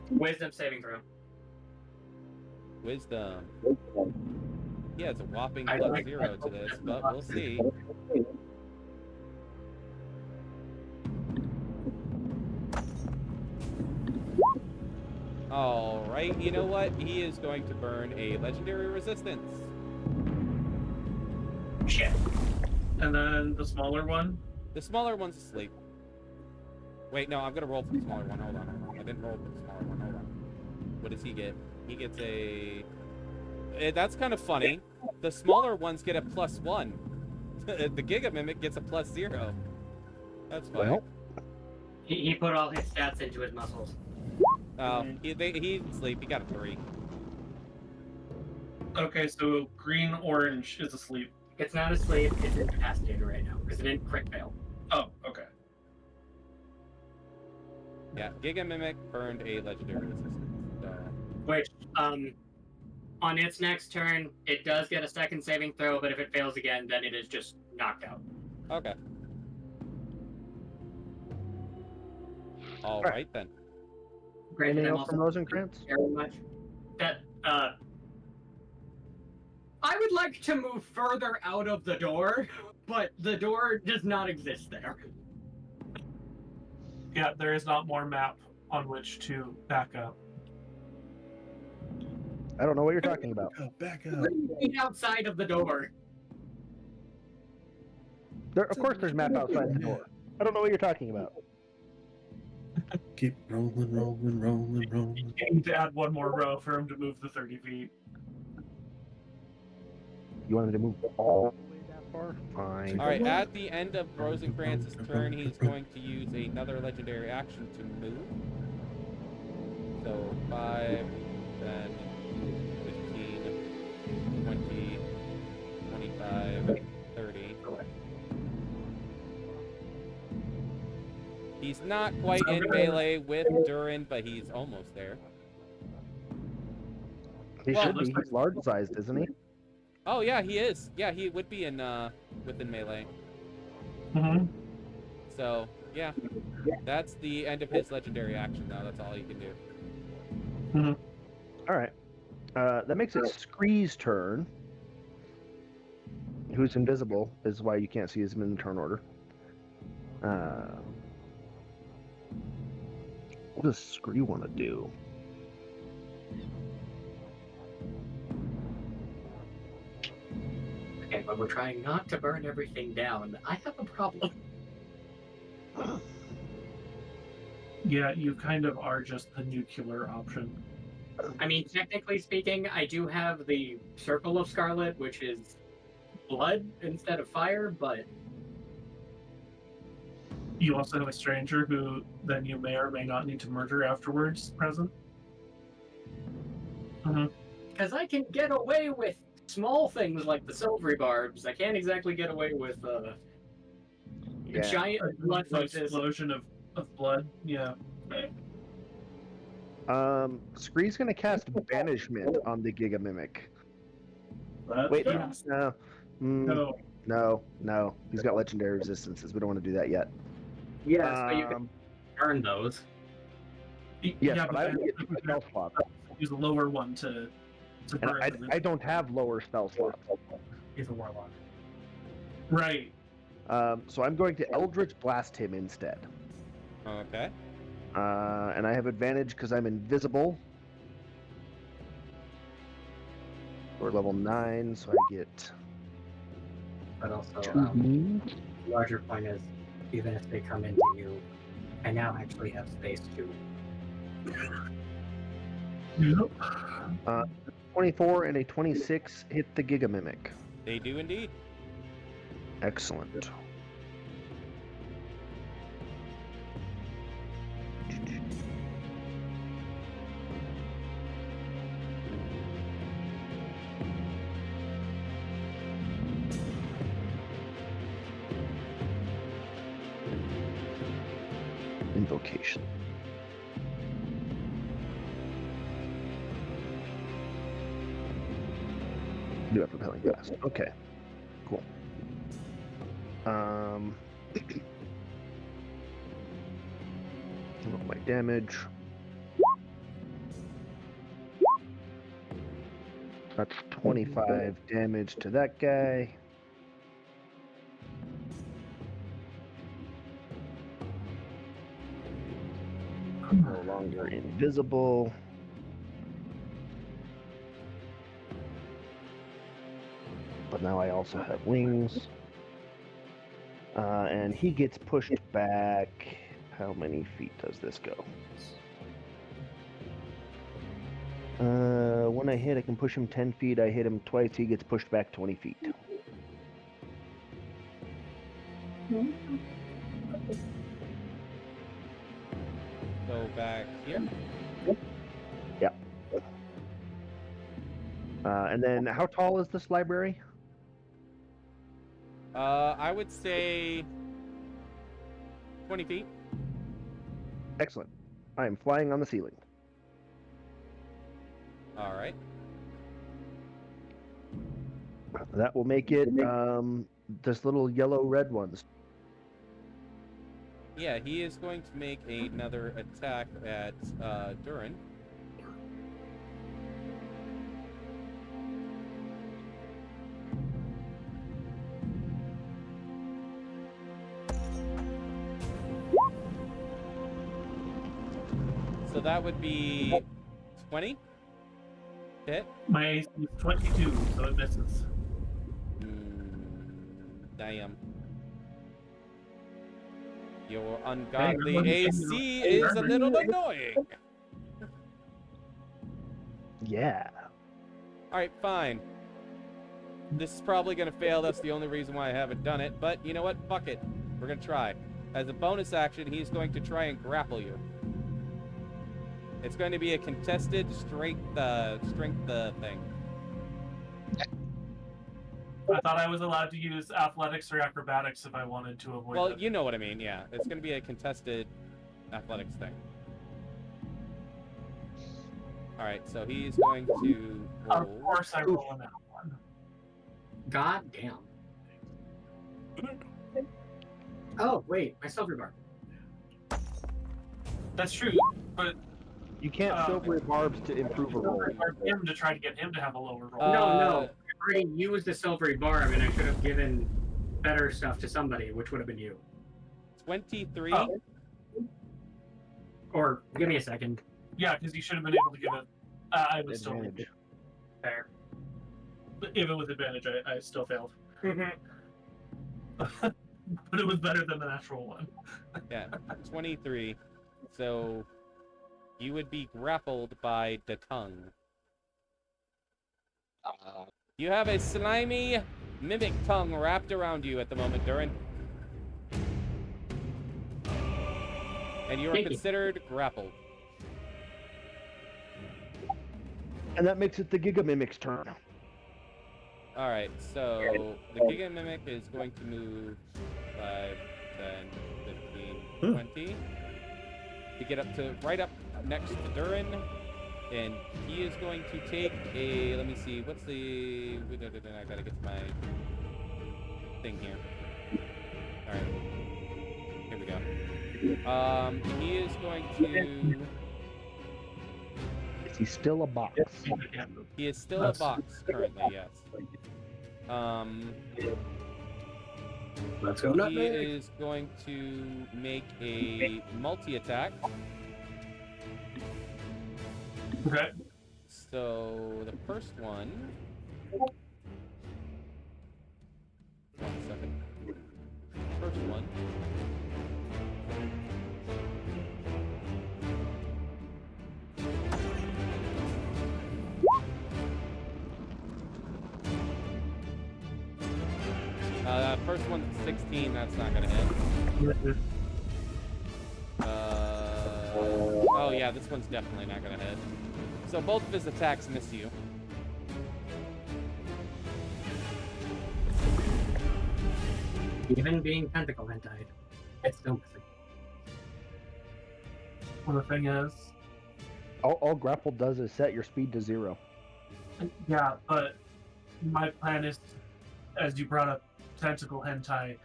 Wisdom saving throw. Wisdom. He has a whopping I plus like 0 to this, but we'll see. All right, you know what? He is going to burn a legendary resistance. Shit. And then the smaller one. The smaller one's asleep. Wait, no, I'm gonna roll for the smaller one. Hold on. I didn't roll for the smaller one. Hold on. What does he get? He gets a... That's kind of funny. The smaller ones get a +1. The Giga Mimic gets a +0. That's funny. Well. He put all his stats into his muscles. Oh, he didn't sleep. He got a 3. Okay, so green orange is asleep. It's not asleep, it's incapacitated right now, because it didn't crit fail. Oh, okay. Yeah, Giga Mimic burned a legendary resistance. So... Which, on its next turn, it does get a second saving throw, but if it fails again, then it is just knocked out. Okay. All right then. Granted, Anything I'm else from also Rosencrantz? very much that, I would like to move further out of the door, but the door does not exist there. Yeah, there is not more map on which to back up. I don't know what you're talking about. Back up. Outside of the door. Of course there's map outside the door. I don't know what you're talking about. Keep rolling. You need to add one more row for him to move the 30 feet. You wanted to move all the way that far? Fine. All right, at the end of Rosencrantz's turn, he's going to use another legendary action to move. So 5, 10, 15, 20, 25, 30. He's not quite in melee with Durin, but he's almost there. He Well, should be. He's large sized, isn't he? Oh yeah, he is. Yeah, he would be in within melee. Mm-hmm. So yeah, that's the end of his legendary action. Though that's all he can do. Mm-hmm. All right. That makes it Scre's turn. Who's invisible is why you can't see his in the turn order. What does Scre want to do? Okay, but we're trying not to burn everything down. I have a problem. Yeah, you kind of are just the nuclear option. I mean, technically speaking, I do have the Circle of Scarlet, which is blood instead of fire, but You also have a stranger who then you may or may not need to murder afterwards present. because I can get away with small things like the silvery barbs, I can't exactly get away with the giant blood An fuzes. explosion of blood. Yeah. Scree's gonna cast Banishment on the Giga Mimic. That's Wait, good. no. No. He's got legendary resistances. We don't want to do that yet. Yeah, so you can burn those. Yes, but I then would get 2 spell slots. use a lower one to And burn. I don't have lower spell slots. He's a warlock. Right. So I'm going to Eldritch Blast him instead. Okay. And I have advantage because I'm invisible. We're level 9, so I get... But also, the larger point is, even if they come into you, I now actually have space to. Yep. 24 and a 26 hit the Giga Mimic. They do indeed. Excellent. Invocation. Do have repelling blast. Okay. Cool. Roll my damage. That's 25 damage to that guy. No longer invisible. But now I also have wings. And he gets pushed back. How many feet does this go? When I hit, I can push him 10 feet. I hit him twice, he gets pushed back 20 feet. Go back here. Yep. And then, how tall is this library? I would say 20 feet. Excellent. I am flying on the ceiling. All right. That will make it this little yellow-red ones. Yeah, he is going to make another attack at Durin. So that would be 20 hit. My AC is 22, so it misses. Damn. Your ungodly Hey, AC is a little annoying. Yeah. Alright, fine. This is probably going to fail. That's the only reason why I haven't done it. But you know what? Fuck it. We're going to try. As a bonus action, he's going to try and grapple you. It's going to be a contested strength thing. I thought I was allowed to use athletics or acrobatics if I wanted to avoid Well, that. you know what I mean, yeah. It's going to be a contested athletics thing. Alright, so he's going to roll. Of course I roll on that one. God damn. Oh, wait, my silver bar. That's true, but You can't silver barbs to improve a roll. him to try to get him to have a lower roll. No, I already used the silvery barb, and I should have given better stuff to somebody, which would have been you. 23. Or give me a second. Yeah, because you should have been able to give it. I was still Advantage. Fair. even with advantage. I still failed, Mhm. but it was better than the natural one. Yeah, 23. So you would be grappled by the tongue. You have a slimy mimic tongue wrapped around you at the moment, Durin. And you are Thank you. considered grappled. And that makes it the Giga Mimic's turn. Alright, so the Giga Mimic is going to move 5, 10, 15, 20 to get up to right up next to Durin. And he is going to take a, let me see, what's the, I gotta get to my thing here. Alright, here we go. He is going to, Is he still a box? he is still a box currently, yes. Let's go. He is going to make a multi-attack. Okay. So the first one. 1 second. First one. First one's 16. That's not gonna hit. Oh yeah, this one's definitely not gonna hit. So both of his attacks miss you. Even being tentacle hentai, it's still missing. Well, the thing is, All grapple does is set your speed to 0. yeah, but my plan is, as you brought up tentacle hentai,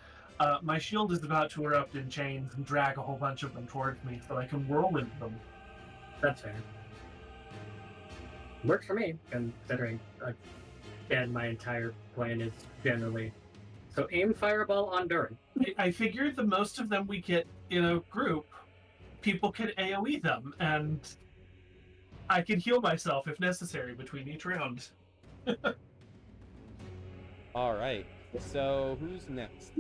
my shield is about to erupt in chains and drag a whole bunch of them towards me so I can whirlwind them. That's fair. Works for me, considering again my entire plan is generally so aim fireball on Durin. I figured the most of them we get in a group, people can AoE them, and I can heal myself if necessary between each round. All right. So who's next?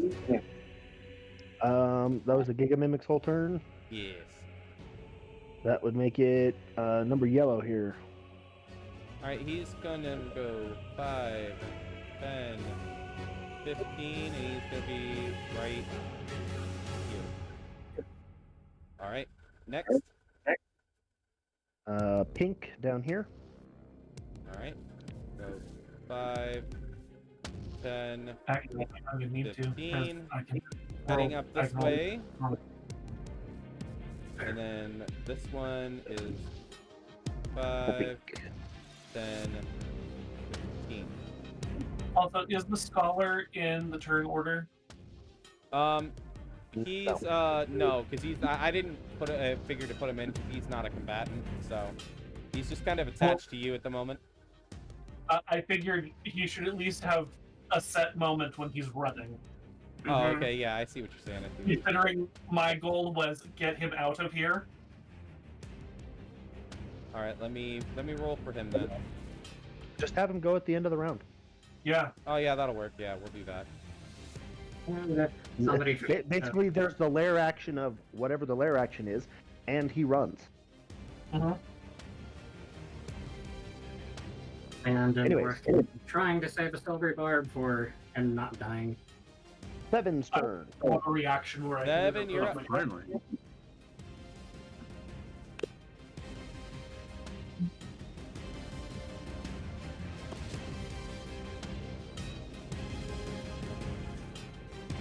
That was the Giga Mimic's whole turn. Yes. That would make it number yellow here. All right. He's gonna go 5, 10, 15, and he's gonna be right here. All right. Next. Pink down here. All right. Go 5, 10, Actually, I'm gonna need to. 'cause 15. I can heading roll- up I this can roll- way. And then this one is 5, 10, 15. Also, is the scholar in the turn order? He's no, because he's I didn't put a figure to put him in. He's not a combatant, so he's just kind of attached to you at the moment. I figured he should at least have a set moment when he's running. Oh, okay, yeah, I see what you're saying. I see what you're saying. Considering my goal was get him out of here. All right, let me roll for him then. Just have him go at the end of the round. Yeah. Oh yeah, that'll work. Yeah, we'll do that. Somebody Basically, there's the lair action of whatever the lair action is, and he runs. and then Anyways. we're trying to save a silver barb for him not dying. Seven's turn. I want a reaction where I can Devin, put you're up up. my- Finally.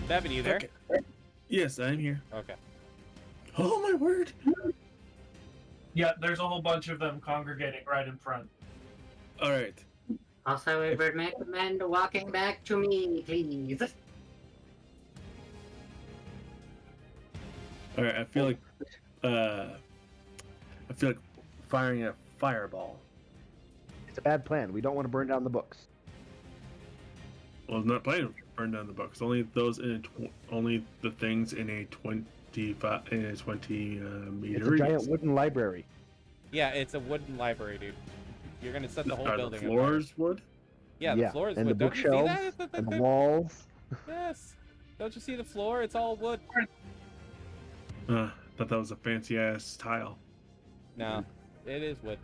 Devin, you there? Okay. Yes, I'm here. Okay. Oh my word! Yeah, there's a whole bunch of them congregating right in front. All right. Also, I would recommend walking back to me, please. All right. I feel like firing a fireball. It's a bad plan. We don't want to burn down the books. Well, I'm not planning to burn down the books. Only those in only the things in a 20 meter It's a radius. giant wooden library. Yeah, it's a wooden library, dude. You're gonna set the whole Are building the on fire. floors wood? Yeah, the floor is and wood. the Don't you see bookshelves that? and the walls. Yes. Don't you see the floor? It's all wood. Thought that was a fancy ass tile. No, it is wood.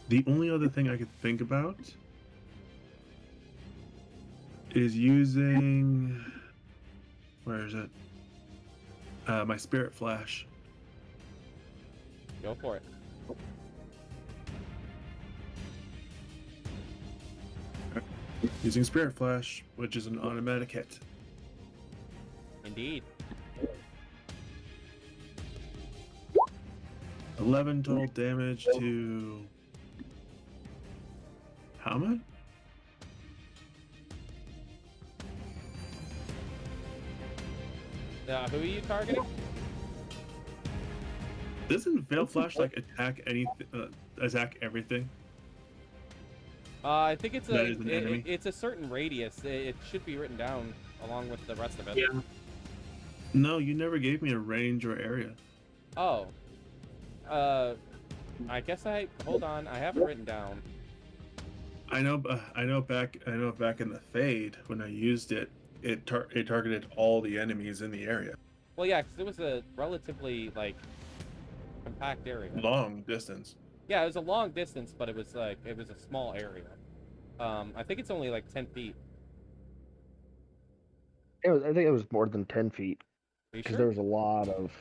The only other thing I could think about is using, where is it? My spirit flash. Go for it. Using spirit flash, which is an automatic hit. Indeed. 11 total damage to Helmet? Who are you targeting? Doesn't Veil Flash like attack everything? I think it's That is an enemy? it's a certain radius. It should be written down along with the rest of it. Yeah. No, you never gave me a range or area. Oh. I guess hold on. I have it written down. I know back in the Fade when I used it, it targeted all the enemies in the area. Well, yeah, because it was a relatively compact area. Long distance. Yeah, it was a long distance, but it was a small area. I think it's only 10 feet. I think it was more than 10 feet Are you because sure? there was a lot of.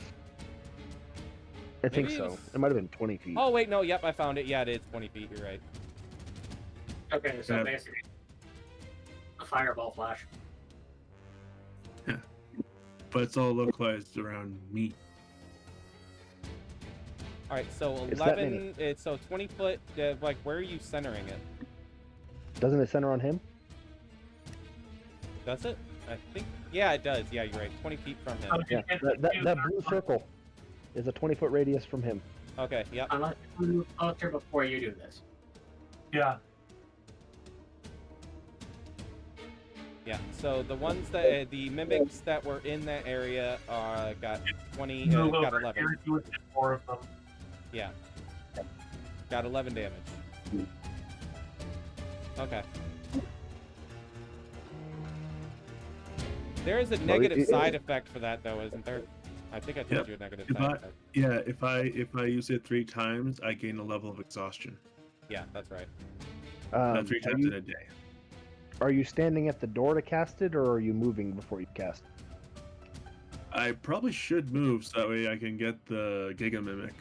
I think Maybe it so. was- It might have been 20 feet. Oh wait, no, yep, I found it. Yeah, it is 20 feet. You're right. Okay, so Yeah. basically, a fireball flash. But it's all localized around me. All right, so It's that 11. It's so 20 foot. Where are you centering it? Doesn't it center on him? Does it? I think. Yeah, it does. Yeah, you're right. 20 feet from him. Okay, Yeah. it's That blue circle is a 20-foot radius from him. Okay. Yep. Unless you move closer before you do this. Yeah. Yeah. So the ones that the mimics that were in that area got 20. Move Got over 11. here, you would hit 4 of them. Yeah. Got 11 damage. Okay. There is a negative side effect for that, though, isn't there? I think I told Yep. you a negative If side I- effect. Yeah, if I use it 3 times, I gain a level of exhaustion. Yeah, that's right. 3 times in a day. Are you standing at the door to cast it, or are you moving before you cast? I probably should move so that way I can get the Giga Mimic.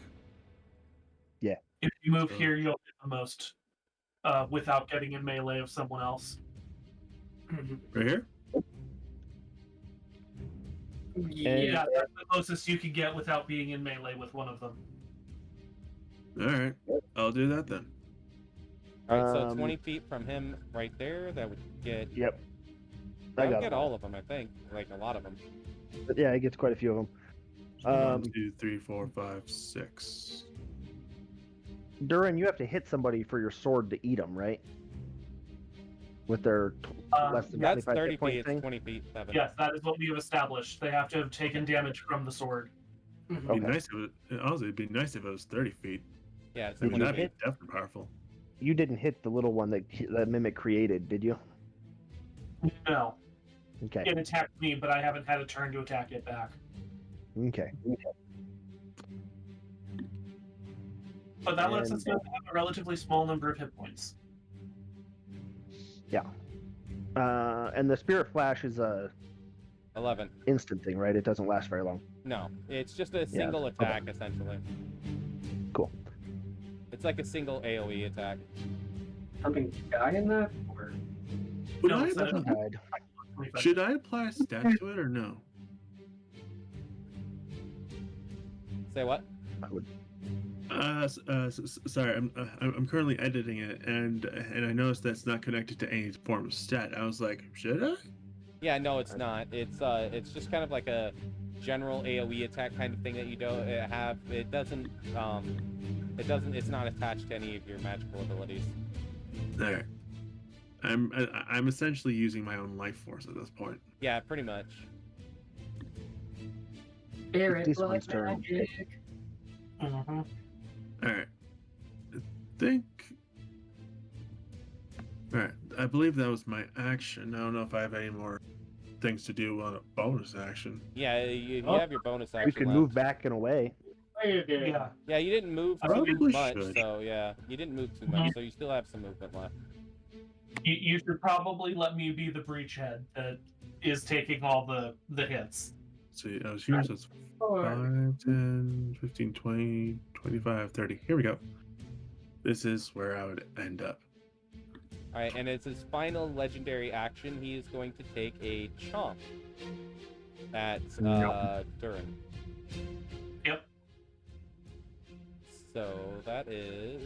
If you move So- here, you'll hit the most without getting in melee of someone else. Right here? Yeah. Yeah, that's the closest you can get without being in melee with one of them. Alright. I'll do that then. All right, so 20 feet from him, right there. That would get. Yep. That would got get them. all of them, I think. A lot of them. But yeah, it gets quite a few of them. 1, 2, 3, 4, 5, 6. Durin, you have to hit somebody for your sword to eat them, right? With their less than That's 25 30 hit point feet. It's thing. 20 feet. 7. Yes, that is what we have established. They have to have taken damage from the sword. It'd Okay. be nice if honestly, it'd be nice if it was 30 feet. Yeah, it's I mean, 20 that'd be feet. definitely powerful. You didn't hit the little one that Mimic created, did you? No, Okay. it attacked me, but I haven't had a turn to attack it back. Okay. But that lets And- us know they have a relatively small number of hit points. Yeah. And the Spirit Flash is a 11. instant thing, right? It doesn't last very long. No, it's just a single okay. attack, essentially. Cool. It's like a single AoE attack. Something die in that? Or... Would No, I it's not. apply- Died. 25. should I apply a stat to it or no? Say what? I would. Sorry, I'm currently editing it, and I noticed that's not connected to any form of stat. I was like, should I? Yeah, no, it's not. It's just kind of like a general AoE attack kind of thing that you don't have. It doesn't. It's not attached to any of your magical abilities. There. I'm essentially using my own life force at this point. Yeah, pretty much. Spirit this blood one's turn. magic. Mm-hmm. All right. I think. All right. I believe that was my action. I don't know if I have any more things to do on a bonus action. Yeah, you Oh, have your bonus action You can left. move back and away. Yeah. Yeah, you didn't move I too probably much, should. so yeah, you didn't move too much, so you still have some movement left. You should probably let me be the breachhead that is taking all the hits. Let's see, I was here, so it's 5, 10, 15, 20, 25, 30. Here we go. This is where I would end up. All right, and as his final legendary action, he is going to take a chomp at Durin. Yep. So that is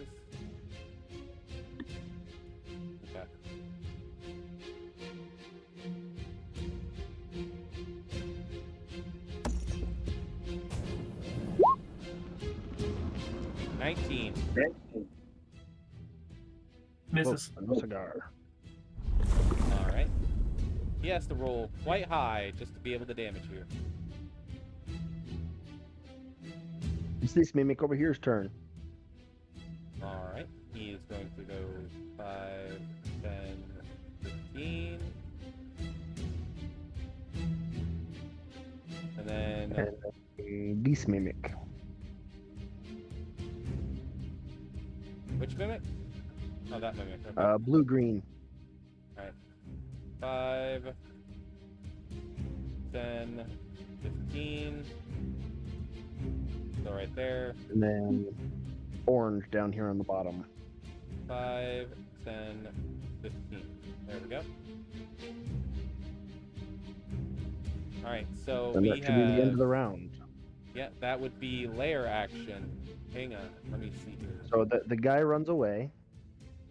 okay. $19. Misses. Whoa, no cigar. All right. He has to roll quite high just to be able to damage you. It's this mimic over here's turn. All right. He is going to go 5, 10, 15. And then And this mimic. which mimic? Oh, that mimic. Okay. Blue green. 5, 10, 15. So right there. And then orange down here on the bottom. 5, 10, 15. There we go. All right, so And we that should be the end have. of the round. Yeah, that would be layer action. Hang on, let me see here. So the guy runs away.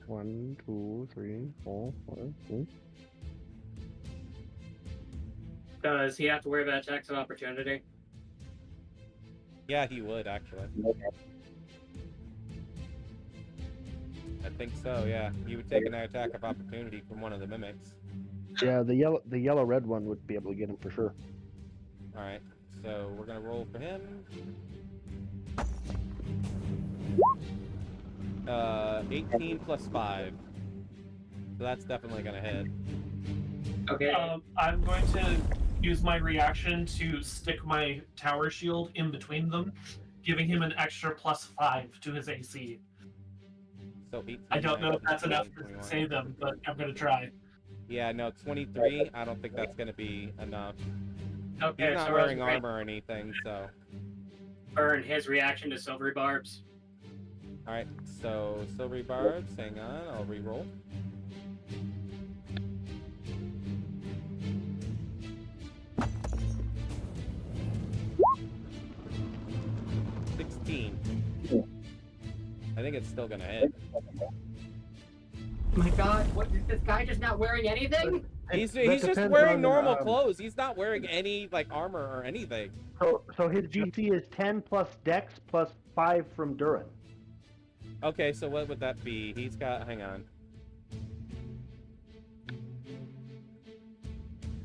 1, 2, 3, 4, 5, 6. Does he have to wear that tax of opportunity? Yeah, he would actually. I think so. Yeah, he would take an attack of opportunity from one of the mimics. Yeah, the yellow red one would be able to get him for sure. All right, so we're gonna roll for him. 18 plus 5. So that's definitely gonna hit. Okay. I'm going to use my reaction to stick my tower shield in between them, giving him an extra +5 to his AC. So 18. I don't know if that's 19, enough 21. to save them, but I'm going to try. Yeah, no, 23. I don't think that's gonna be enough. Okay, He's not so wearing Rosen Cr armor or anything, so. burn his reaction to silvery barbs. All right, so silvery barbs. Hang on, I'll re-roll. I think it's still gonna hit. My God, what is this guy just not wearing anything? He's That just depends wearing on, normal clothes. He's not wearing any like armor or anything. So his DC is 10 plus Dex plus 5 from Durin. Okay, so what would that be? He's got. Hang on.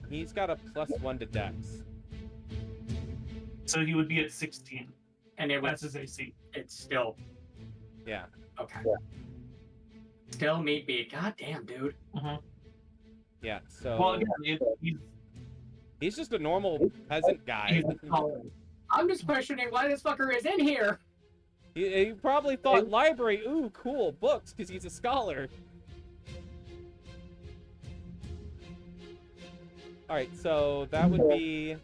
He's got a +1 to Dex. So he would be at 16. And it That's was, his AC. it's still, Yeah. okay. Yeah. Still meat beat. God damn, dude. Yeah. So Well, again, he's just a normal peasant guy. I'm just questioning why this fucker is in here. He probably thought library, ooh, cool, books, because he's a scholar. Alright, so that would be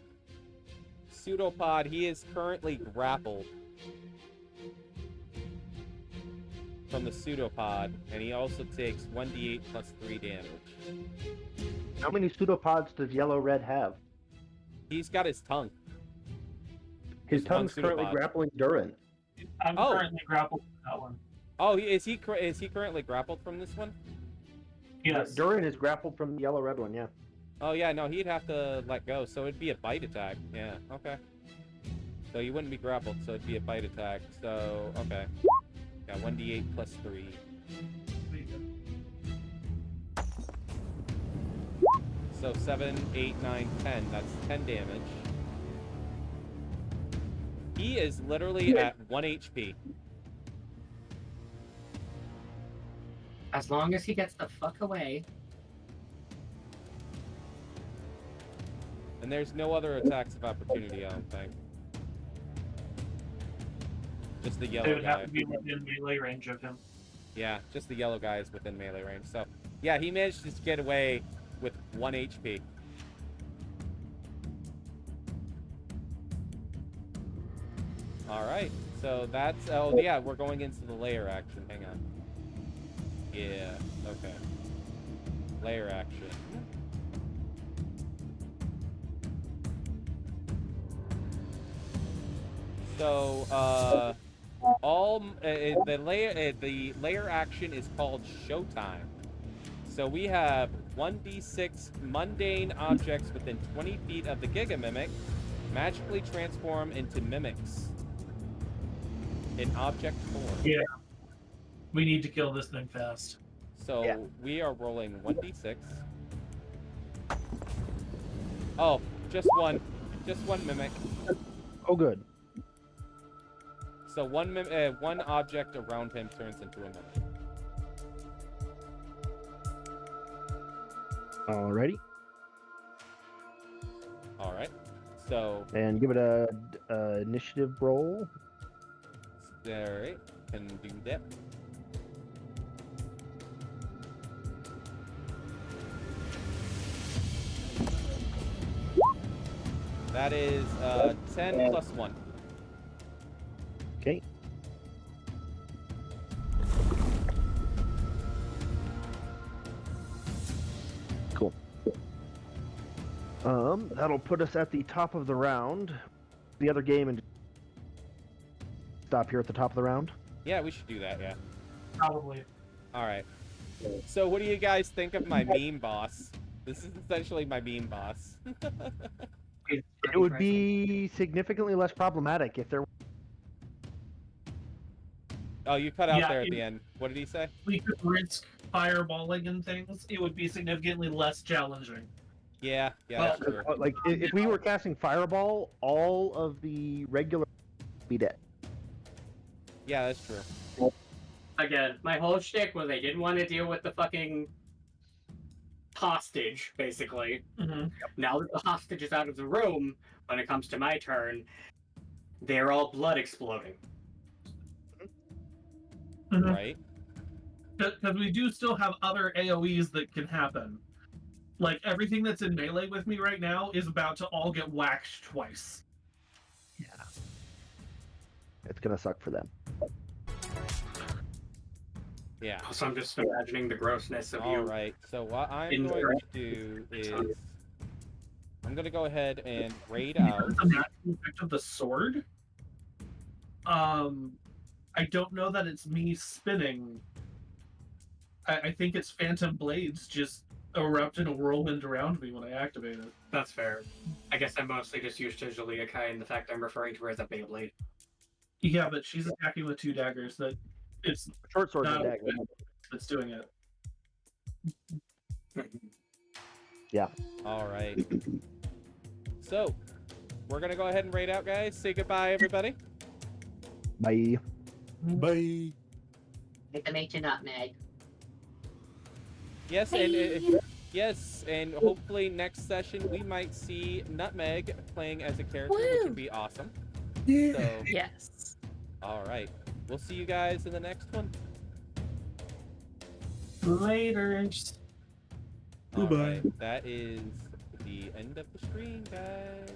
Pseudopod. He is currently grappled from the Pseudopod, and he also takes 1d8 plus 3 damage. How many pseudopods does Yellow Red have? He's got his tongue. His Just one tongue's currently pseudopod. grappling Durin. I'm Oh. currently grappled with that one. Oh, is he currently grappled from this one? Yes. Durin is grappled from the Yellow Red one, yeah. Oh yeah, no, he'd have to let go, so it'd be a bite attack. Yeah, okay. So he wouldn't be grappled, so it'd be a bite attack. So, okay. Yeah, 1d8 plus 3. So 7, 8, 9, 10. That's 10 damage. He is literally at 1 HP. As long as he gets the fuck away. And there's no other attacks of opportunity, I don't think. Just the They yellow would have guy. to be within melee range of him. Yeah, just the yellow guy is within melee range. So, yeah, he managed to get away with 1 HP. Alright, so that's... Oh, yeah, we're going into the layer action. Hang on. Yeah, okay. Layer action. So, the layer action is called Showtime. So we have 1d6 mundane objects within 20 feet of the Giga Mimic magically transform into mimics in object form. Yeah. We need to kill this thing fast. So Yeah. we are rolling 1d6. Oh, just one mimic. Oh, good. So one object around him turns into a mimic. Alrighty. All right. So, And give it a initiative roll. all right, can do that. That is 10 plus 1. Okay. Cool. That'll put us at the top of the round. The other game and stop here at the top of the round. Yeah, we should do that, yeah. Probably. All right. So what do you guys think of my meme boss? This is essentially my meme boss. It would be significantly less problematic if there. Oh, you cut out Yeah, there at the end. What did he say? We could risk fireballing and things. It would be significantly less challenging. Yeah, Well, that's true. Like if we were casting Fireball, all of the regular would be dead. Yeah, that's true. Again, my whole shtick was I didn't want to deal with the fucking hostage, basically. Mm-hmm. Now that the hostage is out of the room, when it comes to my turn, they're all blood exploding. Mm-hmm. Right? Because we do still have other AoEs that can happen. Like, everything that's in melee with me right now is about to all get whacked twice. It's gonna suck for them. Yeah. So I'm just imagining the grossness of All you. right. So what I'm in going the- to do is I'm going to go ahead and raid Because out. the natural effect of the sword. I don't know that it's me spinning. I think it's Phantom Blades just erupt in a whirlwind around me when I activate it. That's fair. I guess I'm mostly just used to Julia Kai and the fact I'm referring to her as a Beyblade. Yeah, but she's attacking with 2 daggers. That it's Short sword not and dagger. that's doing it. All right. So, we're going to go ahead and raid out, guys. Say goodbye, everybody. Bye. Bye. Make them eat your nutmeg. Yes, and yes, and hopefully next session we might see Nutmeg playing as a character, which Woo! would be awesome. Yeah. So, Yes. all right. We'll see you guys in the next one. Laters. All Goodbye. right. That is the end of the stream, guys.